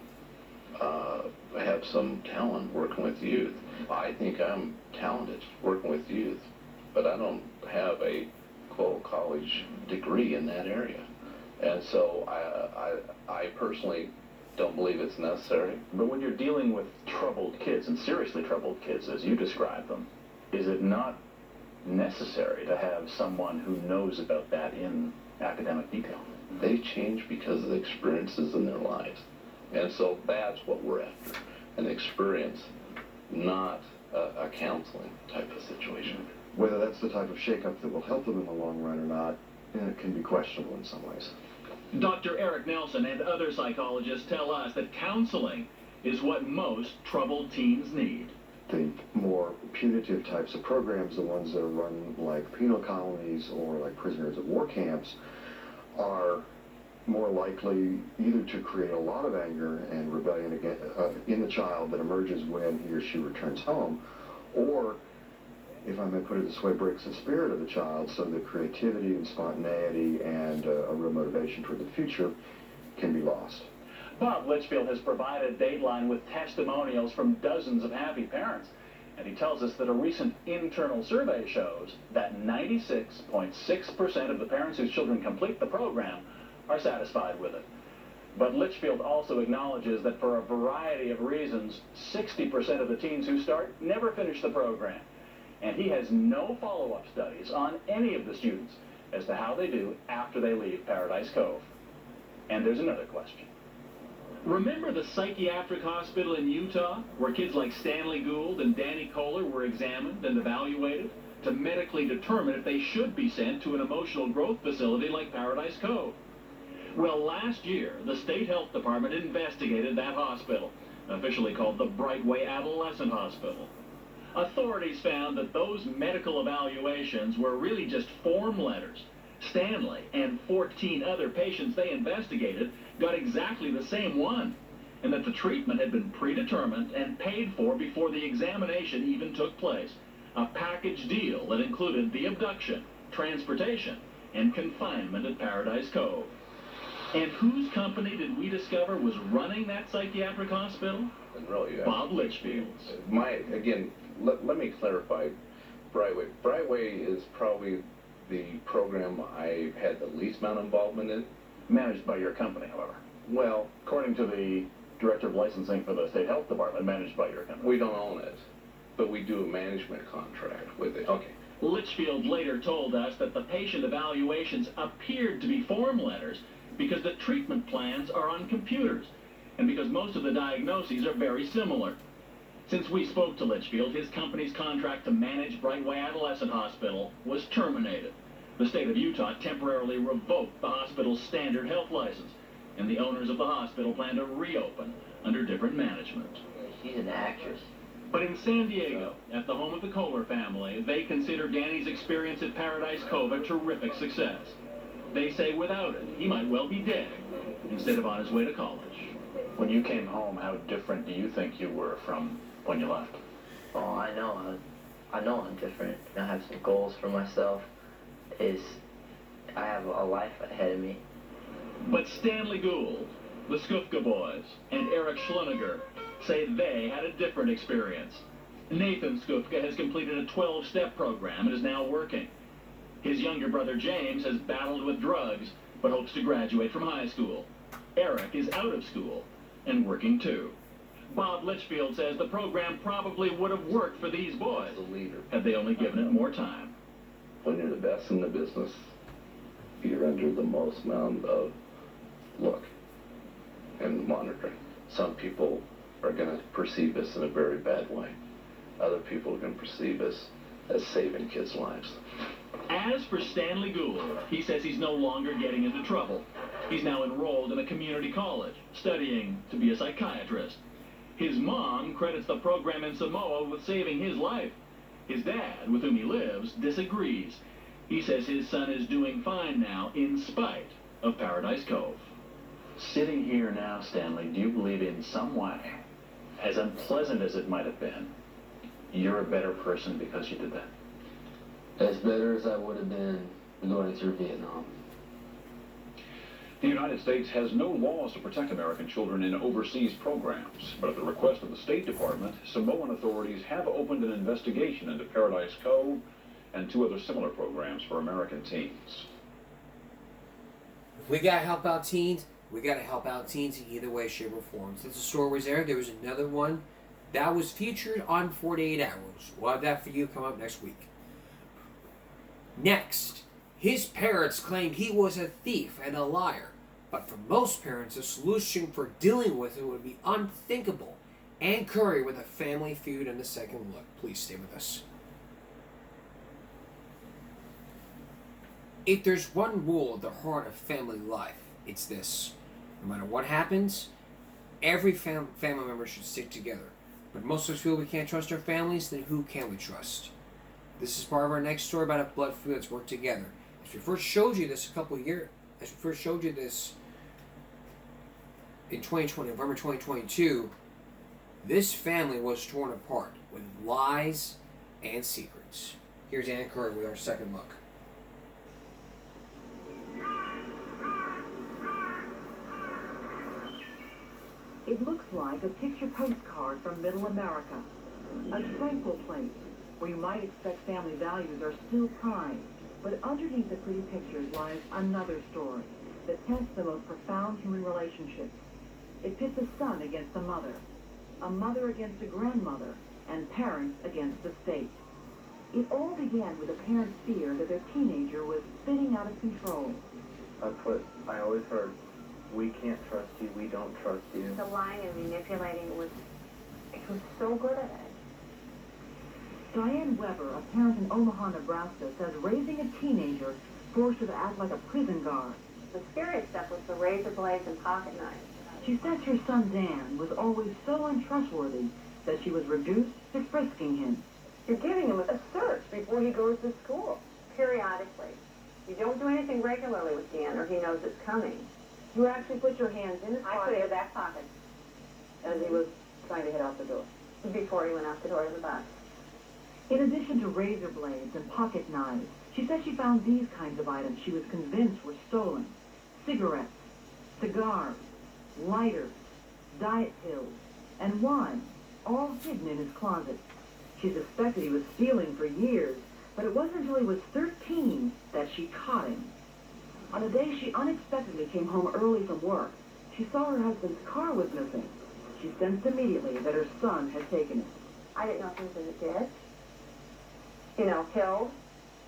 I have some talent working with youth. I think I'm talented working with youth, but I don't have a, quote, college degree in that area. And so I personally don't believe it's necessary. But when you're dealing with troubled kids, and seriously troubled kids, as you describe them, is it not necessary to have someone who knows about that in academic detail? They change because of the experiences in their lives. And so that's what we're after, an experience, not a counseling type of situation. Whether that's the type of shakeup that will help them in the long run or not, it can be questionable in some ways. Dr. Eric Nelson and other psychologists tell us that counseling is what most troubled teens need. The more punitive types of programs, the ones that are run like penal colonies or like prisoners of war camps, are more likely either to create a lot of anger and rebellion in the child that emerges when he or she returns home, or, if I may put it this way, breaks the spirit of the child so that creativity and spontaneity and a real motivation toward the future can be lost. Bob Litchfield has provided Dateline with testimonials from dozens of happy parents. And he tells us that a recent internal survey shows that 96.6% of the parents whose children complete the program are satisfied with it. But Litchfield also acknowledges that for a variety of reasons, 60% of the teens who start never finish the program. And he has no follow-up studies on any of the students as to how they do after they leave Paradise Cove. And there's another question. Remember the psychiatric hospital in Utah, where kids like Stanley Gould and Danny Kohler were examined and evaluated to medically determine if they should be sent to an emotional growth facility like Paradise Cove? Well, last year, the state health department investigated that hospital, officially called the Brightway Adolescent Hospital. Authorities found that those medical evaluations were really just form letters. Stanley and 14 other patients they investigated got exactly the same one, and that the treatment had been predetermined and paid for before the examination even took place. A package deal that included the abduction, transportation, and confinement at Paradise Cove. And whose company did we discover was running that psychiatric hospital? And really, Bob Litchfield's. Let me clarify Brightway. Brightway is probably the program I had the least amount of involvement in. Managed by your company, however. Well, according to the Director of Licensing for the State Health Department, managed by your company. We don't own it, but we do a management contract with it. Okay. Litchfield later told us that the patient evaluations appeared to be form letters because the treatment plans are on computers, and because most of the diagnoses are very similar. Since we spoke to Litchfield, his company's contract to manage Brightway Adolescent Hospital was terminated. The state of Utah temporarily revoked the hospital's standard health license, and the owners of the hospital plan to reopen under different management. She's an actress. But in San Diego, at the home of the Kohler family, they consider Danny's experience at Paradise Cove a terrific success. They say without it, he might well be dead instead of on his way to college. When you came home, how different do you think you were from when you left? Oh, I know I'm different. I have some goals for myself. I have a life ahead of me. But Stanley Gould, the Skufka boys, and Eric Schluniger say they had a different experience. Nathan Skufka has completed a 12-step program and is now working. His younger brother James has battled with drugs, but hopes to graduate from high school. Eric is out of school and working too. Bob Litchfield says the program probably would have worked for these boys had they only given it more time. When you're the best in the business, you're under the most amount of look and monitoring. Some people are going to perceive this in a very bad way. Other people are going to perceive this as saving kids' lives. As for Stanley Gould, he says he's no longer getting into trouble. He's now enrolled in a community college, studying to be a psychiatrist. His mom credits the program in Samoa with saving his life. His dad, with whom he lives, disagrees. He says his son is doing fine now in spite of Paradise Cove. Sitting here now, Stanley, do you believe in some way, as unpleasant as it might have been, you're a better person because you did that? As better as I would have been going through Vietnam. The United States has no laws to protect American children in overseas programs, but at the request of the State Department, Samoan authorities have opened an investigation into Paradise Cove and 2 other similar programs for American teens. If we gotta help out teens, we gotta help out teens in either way, shape, or form. Since the story was there was another one that was featured on 48 Hours. We'll have that for you come up next week. Next, his parents claimed he was a thief and a liar. But for most parents, a solution for dealing with it would be unthinkable. Ann Curry with a family feud and the second look. Please stay with us. If there's one rule at the heart of family life, it's this. No matter what happens, every family member should stick together. But most of us feel we can't trust our families, then who can we trust? This is part of our next story about a blood family that's worked together. As we first showed you this in 2020, November 2022, this family was torn apart with lies and secrets. Here's Ann Curry with our second look. It looks like a picture postcard from Middle America. A tranquil place where you might expect family values are still prized. But underneath the pretty pictures lies another story that tests the most profound human relationships. It pits a son against a mother against a grandmother, and parents against the state. It all began with a parent's fear that their teenager was spinning out of control. That's what I always heard. We can't trust you, we don't trust you. The lying and manipulating he was so good at it. Diane Weber, a parent in Omaha, Nebraska, says raising a teenager forced her to act like a prison guard. The scariest stuff was the razor blades and pocket knives. She says her son Dan was always so untrustworthy that she was reduced to frisking him. You're giving him a search before he goes to school, periodically. You don't do anything regularly with Dan, or he knows it's coming. You actually put your hands in his pocket. I put it in his back pocket. As he was trying to head out the door. Before he went out the door to the bus. In addition to razor blades and pocket knives, she said she found these kinds of items she was convinced were stolen. Cigarettes, cigars, lighters, diet pills, and wine, all hidden in his closet. She suspected he was stealing for years, but it wasn't until he was 13 that she caught him. On a day she unexpectedly came home early from work, she saw her husband's car was missing. She sensed immediately that her son had taken it. I didn't know if he was dead. Killed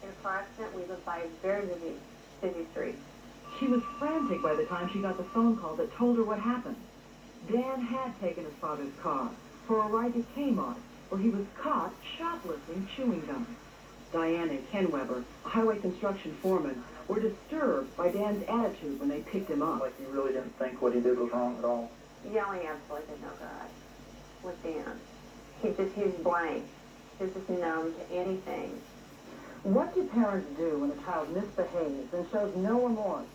in a car accident. We live by a very busy street. She was frantic by the time she got the phone call that told her what happened. Dan had taken his father's car for a ride to Kmart, where he was caught shoplifting chewing gum. Diane and Ken Weber, a highway construction foreman, were disturbed by Dan's attitude when they picked him up. Like you really didn't think what he did was wrong at all. Yelling absolutely did no good with Dan. He was blank. He's just numb to anything. What do parents do when a child misbehaves and shows no remorse?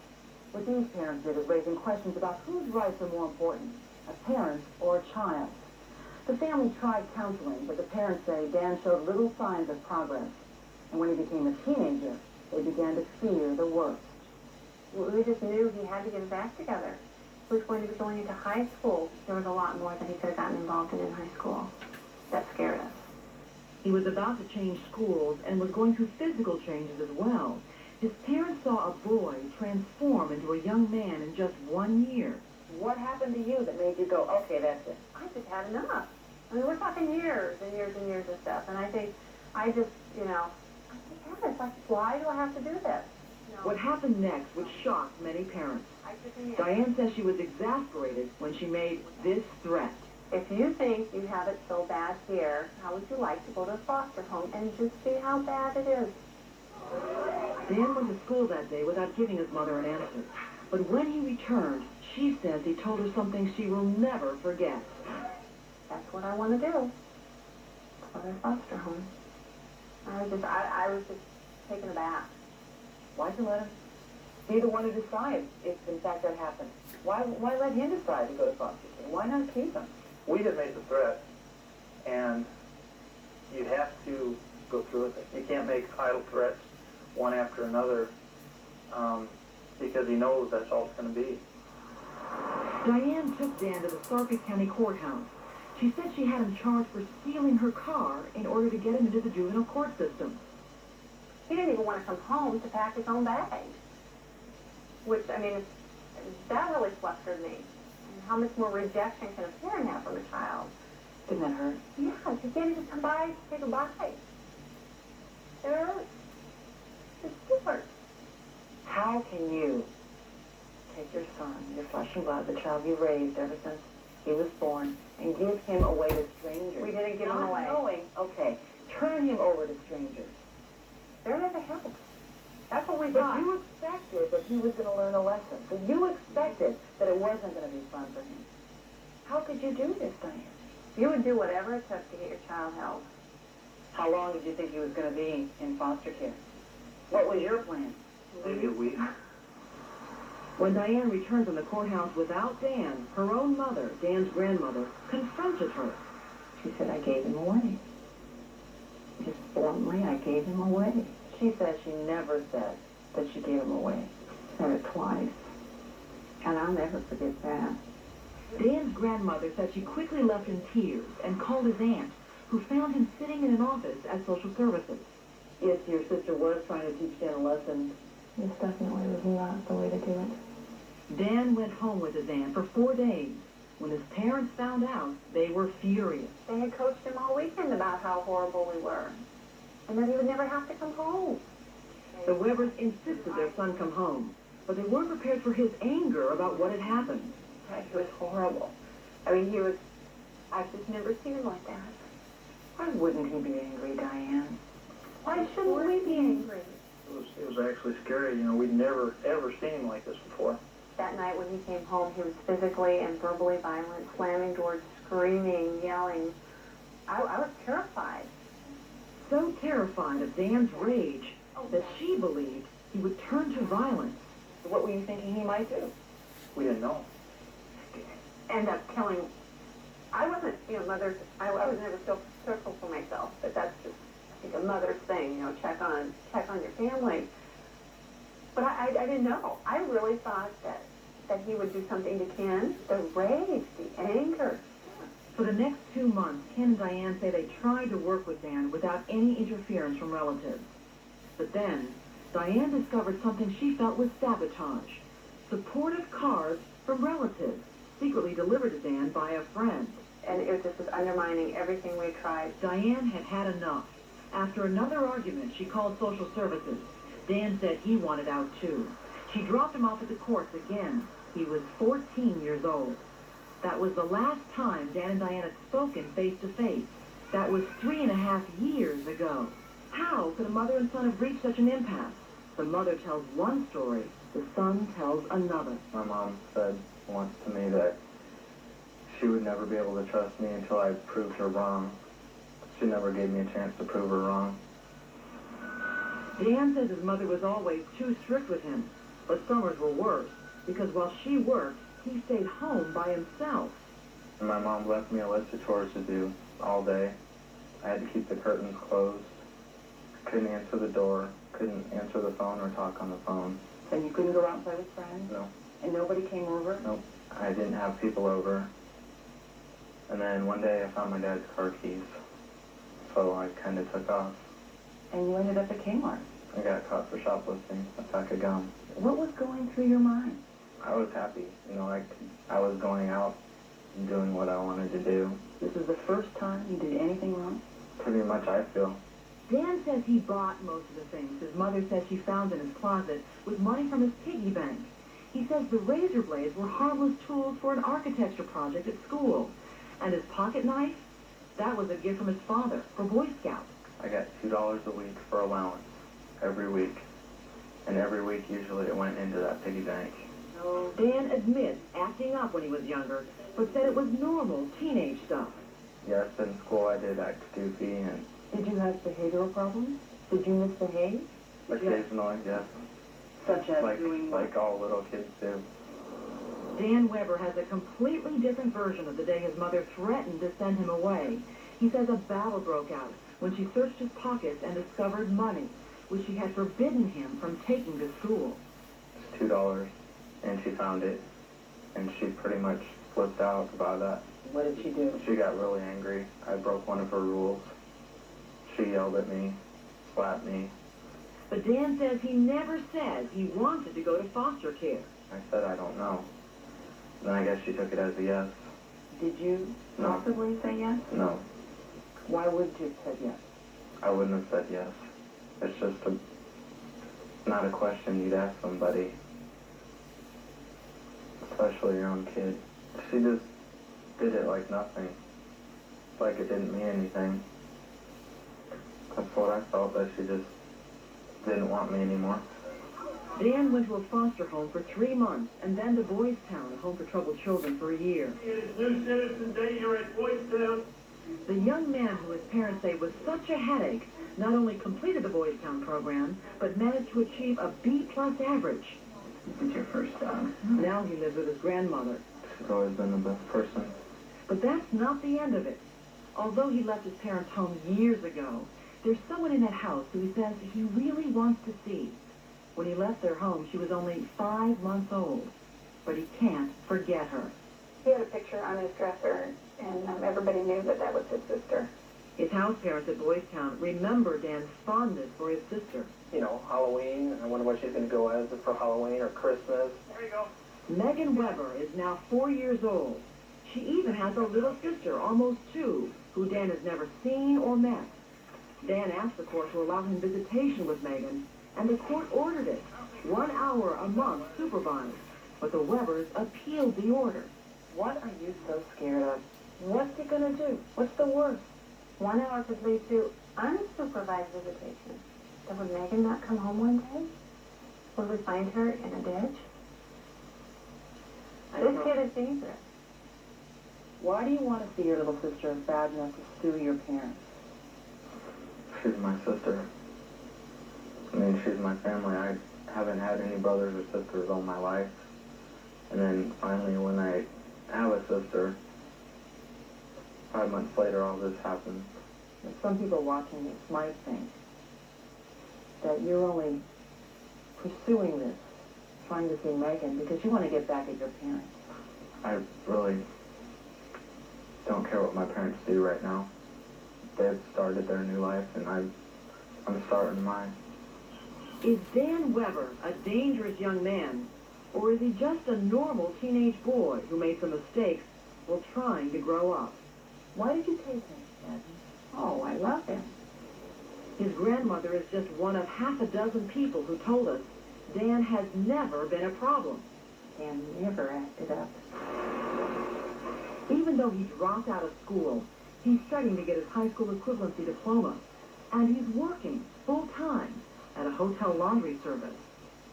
What these parents did is raising questions about whose rights are more important, a parent or a child. The family tried counseling, but the parents say Dan showed little signs of progress. And when he became a teenager, they began to fear the worst. We just knew he had to get his act together. He was going to be going into high school. There was a lot more that he could have gotten involved in high school. That scared us. He was about to change schools and was going through physical changes as well. His parents saw a boy transform into a young man in just 1 year. What happened to you that made you go, okay, that's it? I just had enough. I mean, we're talking years and years and years of stuff. And I think, it's like, why do I have to do this? What happened next would shock many parents. Diane says she was exasperated when she made this threat. If you think you have it so bad here, how would you like to go to a foster home and just see how bad it is? Dan went to school that day without giving his mother an answer. But when he returned, she says he told her something she will never forget. That's what I want to do. Go to a foster home. I was just taken aback. Why'd you let him be the one to decide if, in fact, that happened? Why let him decide to go to foster care? Why not keep him? We had made the threat, and you have to go through with it. You can't make idle threats one after another. because he knows that's all it's going to be. Diane took Dan to the Sarpy County Courthouse. She said she had him charged for stealing her car in order to get him into the juvenile court system. He didn't even want to come home to pack his own bag. Which, I mean, that really flustered me. And how much more rejection can a parent have from a child? Didn't that hurt? Yeah, you can't even come by, say goodbye. It hurts. It's different. How can you take your son, your flesh and blood, the child you raised ever since he was born, and give him away to strangers? We didn't give him away. Knowing, okay, turn him over to strangers. They're there to help. That's what we But thought. you expected that he was going to learn a lesson. So you expected that it wasn't going to be fun for him. How could you do this, Diane? You would do whatever it took to get your child help. How long did you think he was going to be in foster care? What was your plan? Maybe a week. When Diane returned from the courthouse without Dan, her own mother, Dan's grandmother, confronted her. She said, I gave him away. Just bluntly, I gave him away. She said she never said that she gave him away. Said it twice. And I'll never forget that. Dan's grandmother said she quickly left in tears and called his aunt, who found him sitting in an office at social services. Yes, your sister was trying to teach Dan a lesson. This definitely was not the way to do it. Dan went home with his aunt for 4 days. When his parents found out, they were furious. They had coached him all weekend about how horrible we were. And that he would never have to come home. The Webbers insisted their son come home, but they weren't prepared for his anger about what had happened. He was horrible. I mean, I've just never seen him like that. Why wouldn't he be angry, Diane? Why shouldn't we be angry? It was actually scary. You know, we'd never, ever seen him like this before. That night when he came home, he was physically and verbally violent, slamming doors, screaming, yelling. I was terrified. So terrified of Dan's rage that she believed he would turn to violence. What were you thinking he might do? We didn't know. End up killing. I wasn't, mother. I was never so careful for myself, but that's just, I think, a mother's thing. Check on your family. But I didn't know. I really thought that he would do something to Ken. The rage, the anger. For the next 2 months, Ken and Diane say they tried to work with Dan without any interference from relatives. But then, Diane discovered something she felt was sabotage. Supportive cards from relatives, secretly delivered to Dan by a friend. And it just was undermining everything we tried. Diane had had enough. After another argument, she called social services. Dan said he wanted out too. She dropped him off at the courts again. He was 14 years old. That was the last time Dan and Diane had spoken face to face. That was 3.5 years ago. How could a mother and son have reached such an impasse? The mother tells one story, the son tells another. My mom said once to me that she would never be able to trust me until I proved her wrong. She never gave me a chance to prove her wrong. Dan says his mother was always too strict with him, but summers were worse, because while she worked, he stayed home by himself. And my mom left me a list of chores to do all day. I had to keep the curtains closed. Couldn't answer the door. Couldn't answer the phone or talk on the phone. And you couldn't go outside with friends? No. And nobody came over? Nope. I didn't have people over. And then one day I found my dad's car keys. So I kind of took off. And you ended up at Kmart. I got caught for shoplifting a pack of gum. What was going through your mind? I was happy. I was going out and doing what I wanted to do. This is the first time you did anything wrong? Pretty much, I feel. Dan says he bought most of the things his mother says she found in his closet with money from his piggy bank. He says the razor blades were harmless tools for an architecture project at school. And his pocket knife? That was a gift from his father for Boy Scouts. I got $2 a week for allowance every week. And every week, usually, it went into that piggy bank. Dan admits acting up when he was younger, but said it was normal teenage stuff. Yes, in school I did act goofy and... Did you have behavioral problems? Did you misbehave? Occasionally, yes. Such as doing what? Like all little kids do. Dan Weber has a completely different version of the day his mother threatened to send him away. He says a battle broke out when she searched his pockets and discovered money, which she had forbidden him from taking to school. It's $2, and she found it, and she pretty much flipped out about that. What did she do? She got really angry. I broke one of her rules. She yelled at me, slapped me. But Dan says he never said he wanted to go to foster care. I said I don't know. Then I guess she took it as a yes. Did you No. possibly say yes? No, Why wouldn't you have said yes? I wouldn't have said yes. It's just not a question you'd ask somebody, especially your own kid. She just did it like nothing, like it didn't mean anything. That's what I felt, that she just didn't want me anymore. Dan went to a foster home for 3 months and then to Boys Town, a home for troubled children, for a year. It is New Citizen Day here at Boys Town. The young man who his parents say was such a headache not only completed the Boys Town program, but managed to achieve a B-plus average. This is your first time. Now he lives with his grandmother. She's always been the best person. But that's not the end of it. Although he left his parents' home years ago, there's someone in that house who he says he really wants to see. When he left their home, she was only 5 months old. But he can't forget her. He had a picture on his dresser, and everybody knew that that was his sister. His house parents at Boys Town remember Dan's fondness for his sister. You know, Halloween, I wonder what she's going to go as for Halloween or Christmas. There you go. Megan Weber is now 4 years old. She even has a little sister, almost 2, who Dan has never seen or met. Dan asked the court to allow him visitation with Megan, and the court ordered it. 1 hour a month supervised. But the Webers appealed the order. What are you so scared of? What's he gonna do? What's the worst? 1 hour could lead to unsupervised visitation. Then would Megan not come home one day? Would we find her in a ditch? This kid is dangerous. Why do you want to see your little sister bad enough to sue your parents? She's my sister. I mean, she's my family. I haven't had any brothers or sisters all my life. And then finally, when I have a sister, 5 months later, all this happens. Some people watching this might think that you're only pursuing this, trying to see Megan, because you want to get back at your parents. I really don't care what my parents do right now. They've started their new life, and I'm starting mine. Is Dan Weber a dangerous young man, or is he just a normal teenage boy who made some mistakes while trying to grow up? Why did you take him, Daddy? Oh, I love him. His grandmother is just one of half a dozen people who told us Dan has never been a problem. Dan never acted up. Even though he dropped out of school, he's studying to get his high school equivalency diploma, and he's working full-time at a hotel laundry service.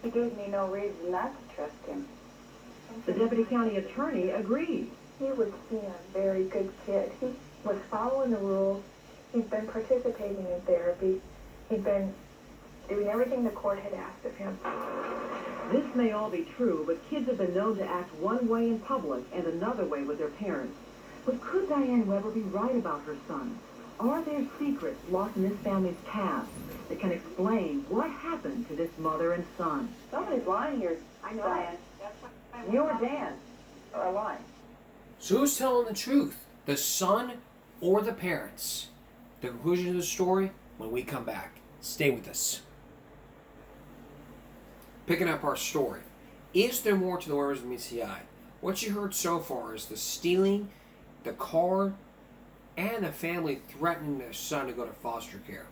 He gave me no reason not to trust him. The deputy county attorney agreed. He was being a very good kid. He was following the rules. He'd been participating in therapy. He'd been doing everything the court had asked of him. This may all be true, but kids have been known to act one way in public and another way with their parents. But could Diane Weber be right about her son? Are there secrets locked in this family's past that can explain what happened to this mother and son? Somebody's lying here, I know. Diane. You or Dan are lying. So who's telling the truth? The son or the parents? The conclusion of the story when we come back. Stay with us. Picking up our story. Is there more to the Webers than meets the eye? What you heard so far is the stealing, the car, and the family threatening their son to go to foster care.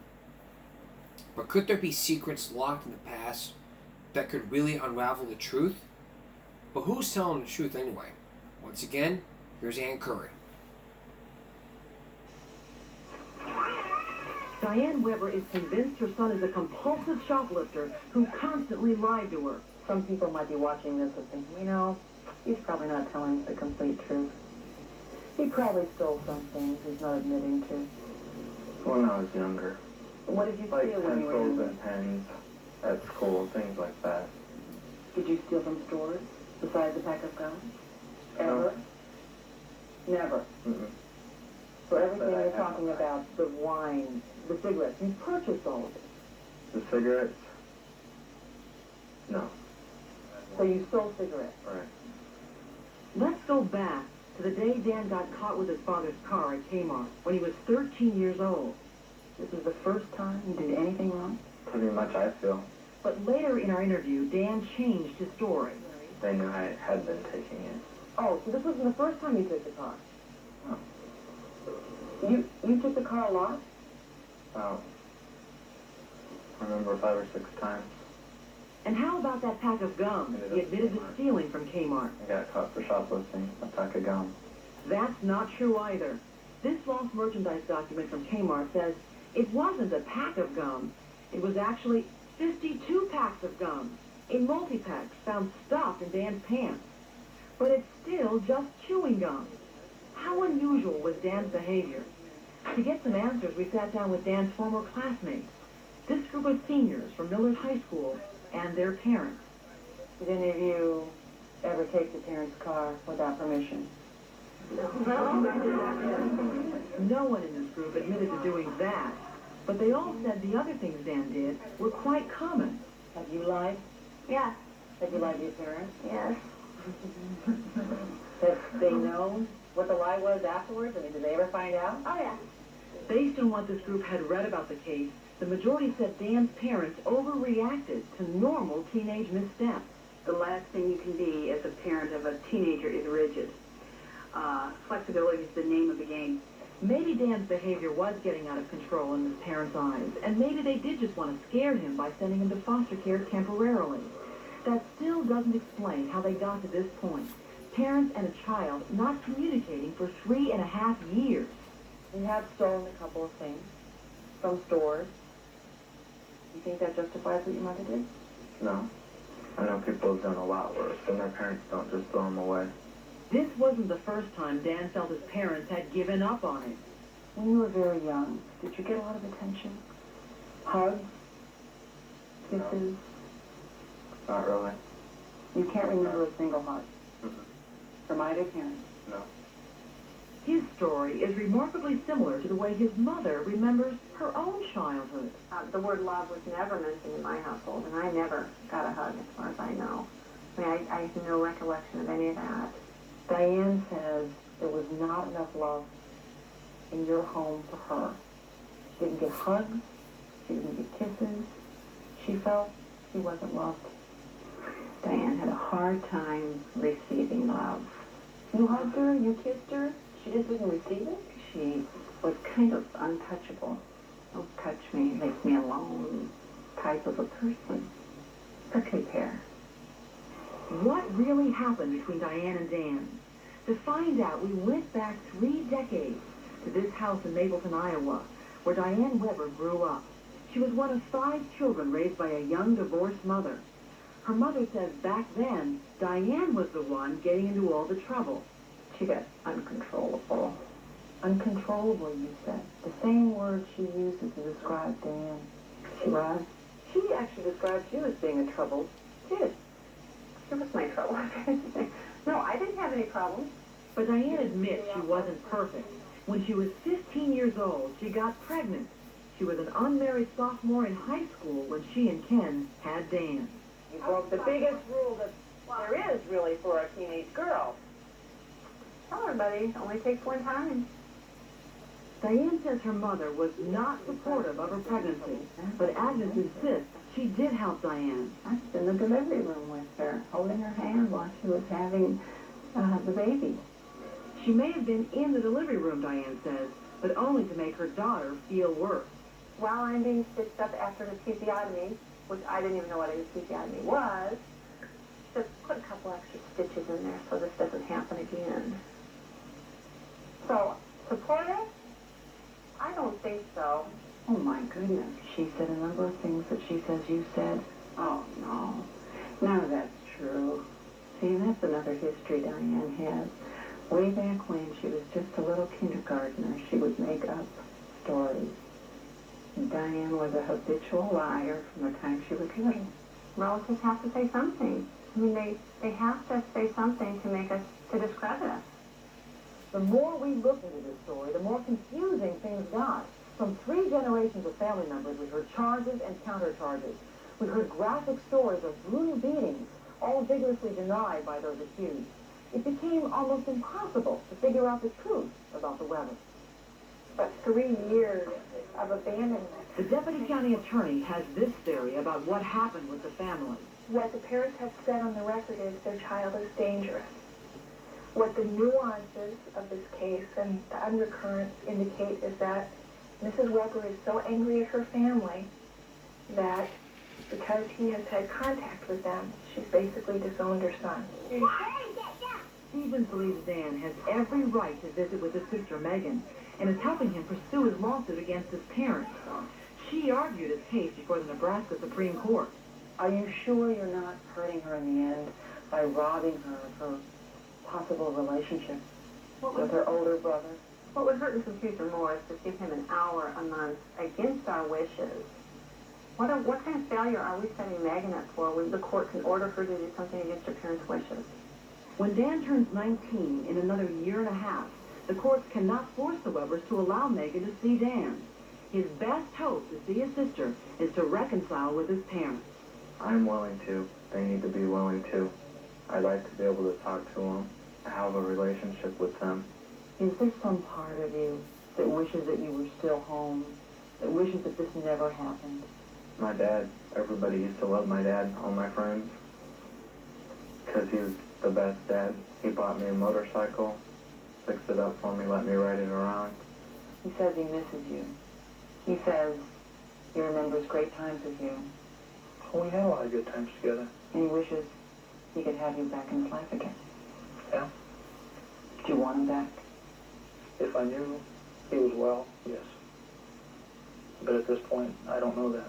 But could there be secrets locked in the past that could really unravel the truth? But who's telling the truth anyway? Once again, here's Ann Curry. Diane Weber is convinced her son is a compulsive shoplifter who constantly lied to her. Some people might be watching this and thinking, you know, he's probably not telling us the complete truth. He probably stole some things he's not admitting to. When I was younger. What did you Like steal when you were pencils younger? and pens at school, things like that. Did you steal from stores besides a pack of gum? Ever? Never. Mm-mm. So everything But I you're have- talking about, the wine, the cigarettes, you purchased all of it. The cigarettes? No. So you stole cigarettes? Right. Let's go back to the day Dan got caught with his father's car at Kmart when he was 13 years old. This was the first time you did anything wrong? Pretty much, I feel. But later in our interview, Dan changed his story. They knew I had been taking it. Oh, so this wasn't the first time you took the car? No. You took the car a lot? About, I remember 5 or 6 times. And how about that pack of gum he admitted to stealing from Kmart? I got caught for shoplifting a pack of gum. That's not true either. This lost merchandise document from Kmart says it wasn't a pack of gum. It was actually 52 packs of gum in multi-packs found stuffed in Dan's pants. But it's still just chewing gum. How unusual was Dan's behavior? To get some answers, we sat down with Dan's former classmates, this group of seniors from Millard High School, and their parents. Did any of you ever take the parents' car without permission? No one in this group admitted to doing that, but they all said the other things Dan did were quite common. Have you lied? Yeah. Have you lied to your parents? Yes. Have they known what the lie was afterwards? I mean, did they ever find out? Oh, yeah. Based on what this group had read about the case, the majority said Dan's parents overreacted to normal teenage missteps. The last thing you can be as a parent of a teenager is rigid. Flexibility is the name of the game. Maybe Dan's behavior was getting out of control in his parents' eyes, and maybe they did just want to scare him by sending him to foster care temporarily. That still doesn't explain how they got to this point. Parents and a child not communicating for 3.5 years. You have stolen a couple of things from stores. You think that justifies what your mother did? No. I know people have done a lot worse, and their parents don't just throw them away. This wasn't the first time Dan felt his parents had given up on him. When you were very young, did you get a lot of attention? Hugs? Kisses? Not really. You can't remember a single hug? From either parent? No. His story is remarkably similar to the way his mother remembers her own childhood. The word love was never mentioned in my household, and I never got a hug as far as I know. I mean, I have no recollection of any of that. Diane says there was not enough love in your home for her. She didn't get hugs. She didn't get kisses. She felt she wasn't loved. Diane had a hard time receiving love. You hugged her, you kissed her, she just didn't receive it? She was kind of untouchable. Don't touch me, leave me alone type of a person. Prickly pear. What really happened between Diane and Dan? To find out, we went back 3 decades to this house in Mapleton, Iowa, where Diane Weber grew up. She was one of 5 children raised by a young divorced mother. Her mother says back then, Diane was the one getting into all the trouble. She got uncontrollable. Uncontrollable, you said. The same word she uses to describe Dan. She was. She actually described you as being a troubled kid. She was my trouble. No, I didn't have any problems. But Diane admits she wasn't perfect. When she was 15 years old, she got pregnant. She was an unmarried sophomore in high school when she and Ken had Dan. You broke the biggest rule that there is, really, for a teenage girl. Tell her, buddy, it only takes one time. Diane says her mother was not supportive of her pregnancy, but Agnes insists she did help Diane. I was in the delivery room with her, holding her hand while she was having the baby. She may have been in the delivery room, Diane says, but only to make her daughter feel worse. While I'm being stitched up after the episiotomy, which I didn't even know what an episiotomy was, just put a couple extra stitches in there so this doesn't happen again. So, supportive? I don't think so. Oh, my goodness. She said a number of things that she says you said. Oh, no. None of that's true. See, that's another history Diane has. Way back when she was just a little kindergartner, she would make up stories. And Diane was a habitual liar from the time she was little. Relatives have to say something. I mean, they have to say something to make us, to discredit us. The more we looked into this story, the more confusing things got. From 3 generations of family members, we heard charges and countercharges. We heard graphic stories of brutal beatings, all vigorously denied by those accused, it became almost impossible to figure out the truth about the Webbers. But 3 years of abandonment. The deputy county attorney has this theory about what happened with the family. What the parents have said on the record is their child is dangerous. What the nuances of this case and the undercurrents indicate is that Mrs. Weber is so angry at her family that because he has had contact with them, she's basically disowned her son. Stevens believes Dan has every right to visit with his sister Megan and is helping him pursue his lawsuit against his parents. She argued his case before the Nebraska Supreme Court. Are you sure you're not hurting her in the end by robbing her of her possible relationship with her older brother? What would hurt and confuse her more is to give him an hour a month against our wishes. What kind of failure are we setting Megan up for when the court can order her to do something against her parents' wishes? When Dan turns 19 in another year and a half, the courts cannot force the Webbers to allow Megan to see Dan. His best hope to see his sister is to reconcile with his parents. I'm willing to. They need to be willing to. I'd like to be able to talk to them, have a relationship with them. Is there some part of you that wishes that you were still home, that wishes that this never happened? My dad, everybody used to love my dad, all my friends, because he was the best dad. He bought me a motorcycle, fixed it up for me, let me ride it around. He says he misses you. He says he remembers great times with you. Well, we had a lot of good times together. And he wishes he could have you back in his life again. Yeah. Do you want him back? If I knew he was well, yes. But at this point, I don't know that.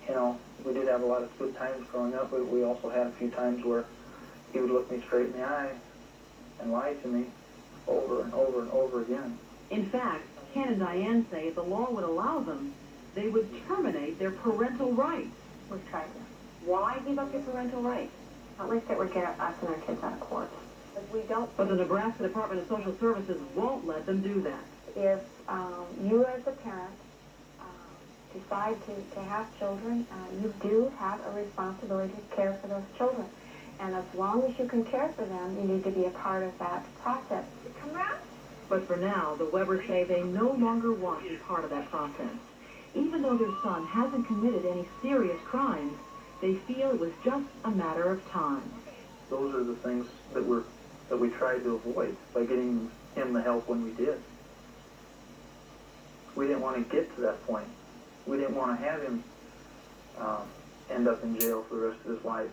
You know, we did have a lot of good times growing up, but we also had a few times where he would look me straight in the eye and lie to me over and over and over again. In fact, Ken and Diane say if the law would allow them, they would terminate their parental rights. We've tried that. Why give up your parental rights? At least it would get us and our kids out of court. If we don't... But the Nebraska Department of Social Services won't let them do that. If you as a parent decide to have children, you do have a responsibility to care for those children. And as long as you can care for them, you need to be a part of that process. Come around. But for now, the Webbers say they no longer want to be part of that process. Even though their son hasn't committed any serious crimes, they feel it was just a matter of time. Those are the things that we tried to avoid by getting him the help when we did. We didn't want to get to that point. We didn't want to have him end up in jail for the rest of his life.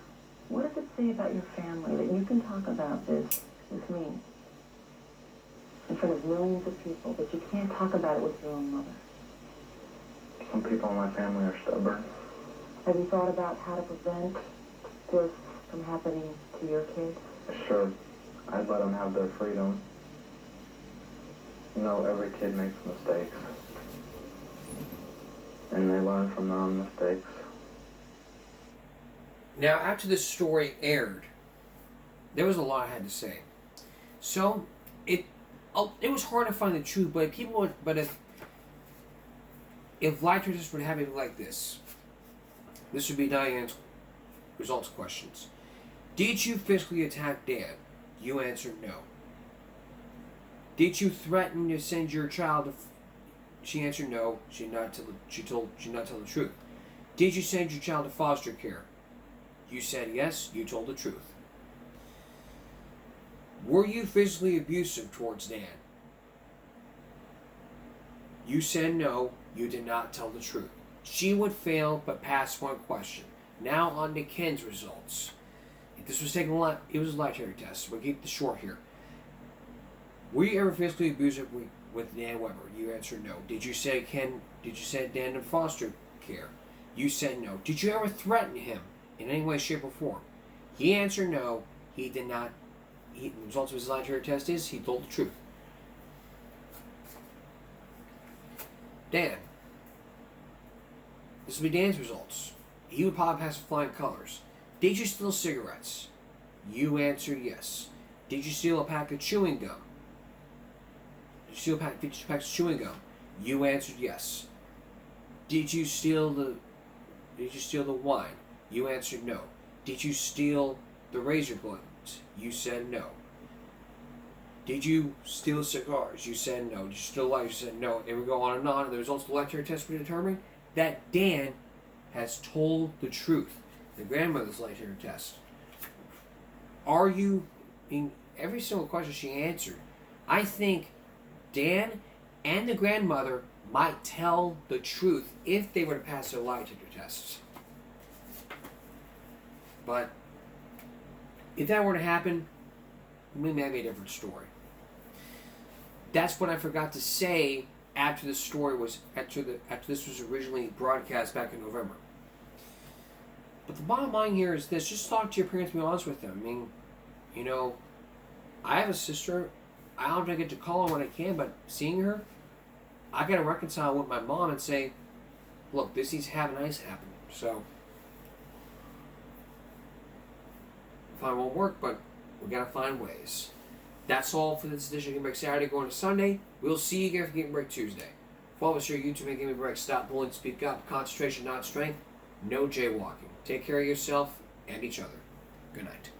What does it say about your family that you can talk about this with me in front of millions of people, but you can't talk about it with your own mother? Some people in my family are stubborn. Have you thought about how to prevent this from happening to your kids? Sure. I'd let them have their freedom. You know, every kid makes mistakes. And they learn from their own mistakes. Now, after this story aired, there was a lot I had to say. So, it was hard to find the truth, but if lie detectors would have it like this would be Diane's results questions. Did you physically attack Dan? You answered no. Did you threaten to send your child to... She answered no. She did not tell the truth. Did you send your child to foster care? You said yes. You told the truth. Were you physically abusive towards Dan? You said no. You did not tell the truth. She would fail but pass one question. Now on to Ken's results. This was taken a lot. It was a lie detector test. We'll keep this short here. Were you ever physically abusive with Dan Weber? You answered no. Did you send Dan in foster care? You said no. Did you ever threaten him in any way, shape, or form? He answered no. He did not. The results of his lie detector test is he told the truth. Dan. This will be Dan's results. He would probably pass with flying colors. Did you steal cigarettes? You answered yes. Did you steal a pack of chewing gum? Did you steal a pack of chewing gum? You answered yes. Did you steal the wine? You answered no. Did you steal the razor blades? You said no. Did you steal cigars? You said no. Did you steal lights? You said no. And we go on and on. And the results of the electronic test will determine that Dan has told the truth. The grandmother's electronic test. Are you, in every single question she answered, I think Dan and the grandmother might tell the truth if they were to pass their lie detector tests. But if that were to happen, we may have a different story. That's what I forgot to say after the story was after this was originally broadcast back in November. But the bottom line here is this: just talk to your parents, be honest with them. I mean, you know, I have a sister. I don't get to call her when I can, but seeing her, I got to reconcile with my mom and say, look, this is having ice happen. So, fine won't work, but we got to find ways. That's all for this edition of Game Break Saturday going to Sunday. We'll see you again for Game Break Tuesday. Follow us here on YouTube and Game Break. Stop bullying, speak up. Concentration, not strength. No jaywalking. Take care of yourself and each other. Good night.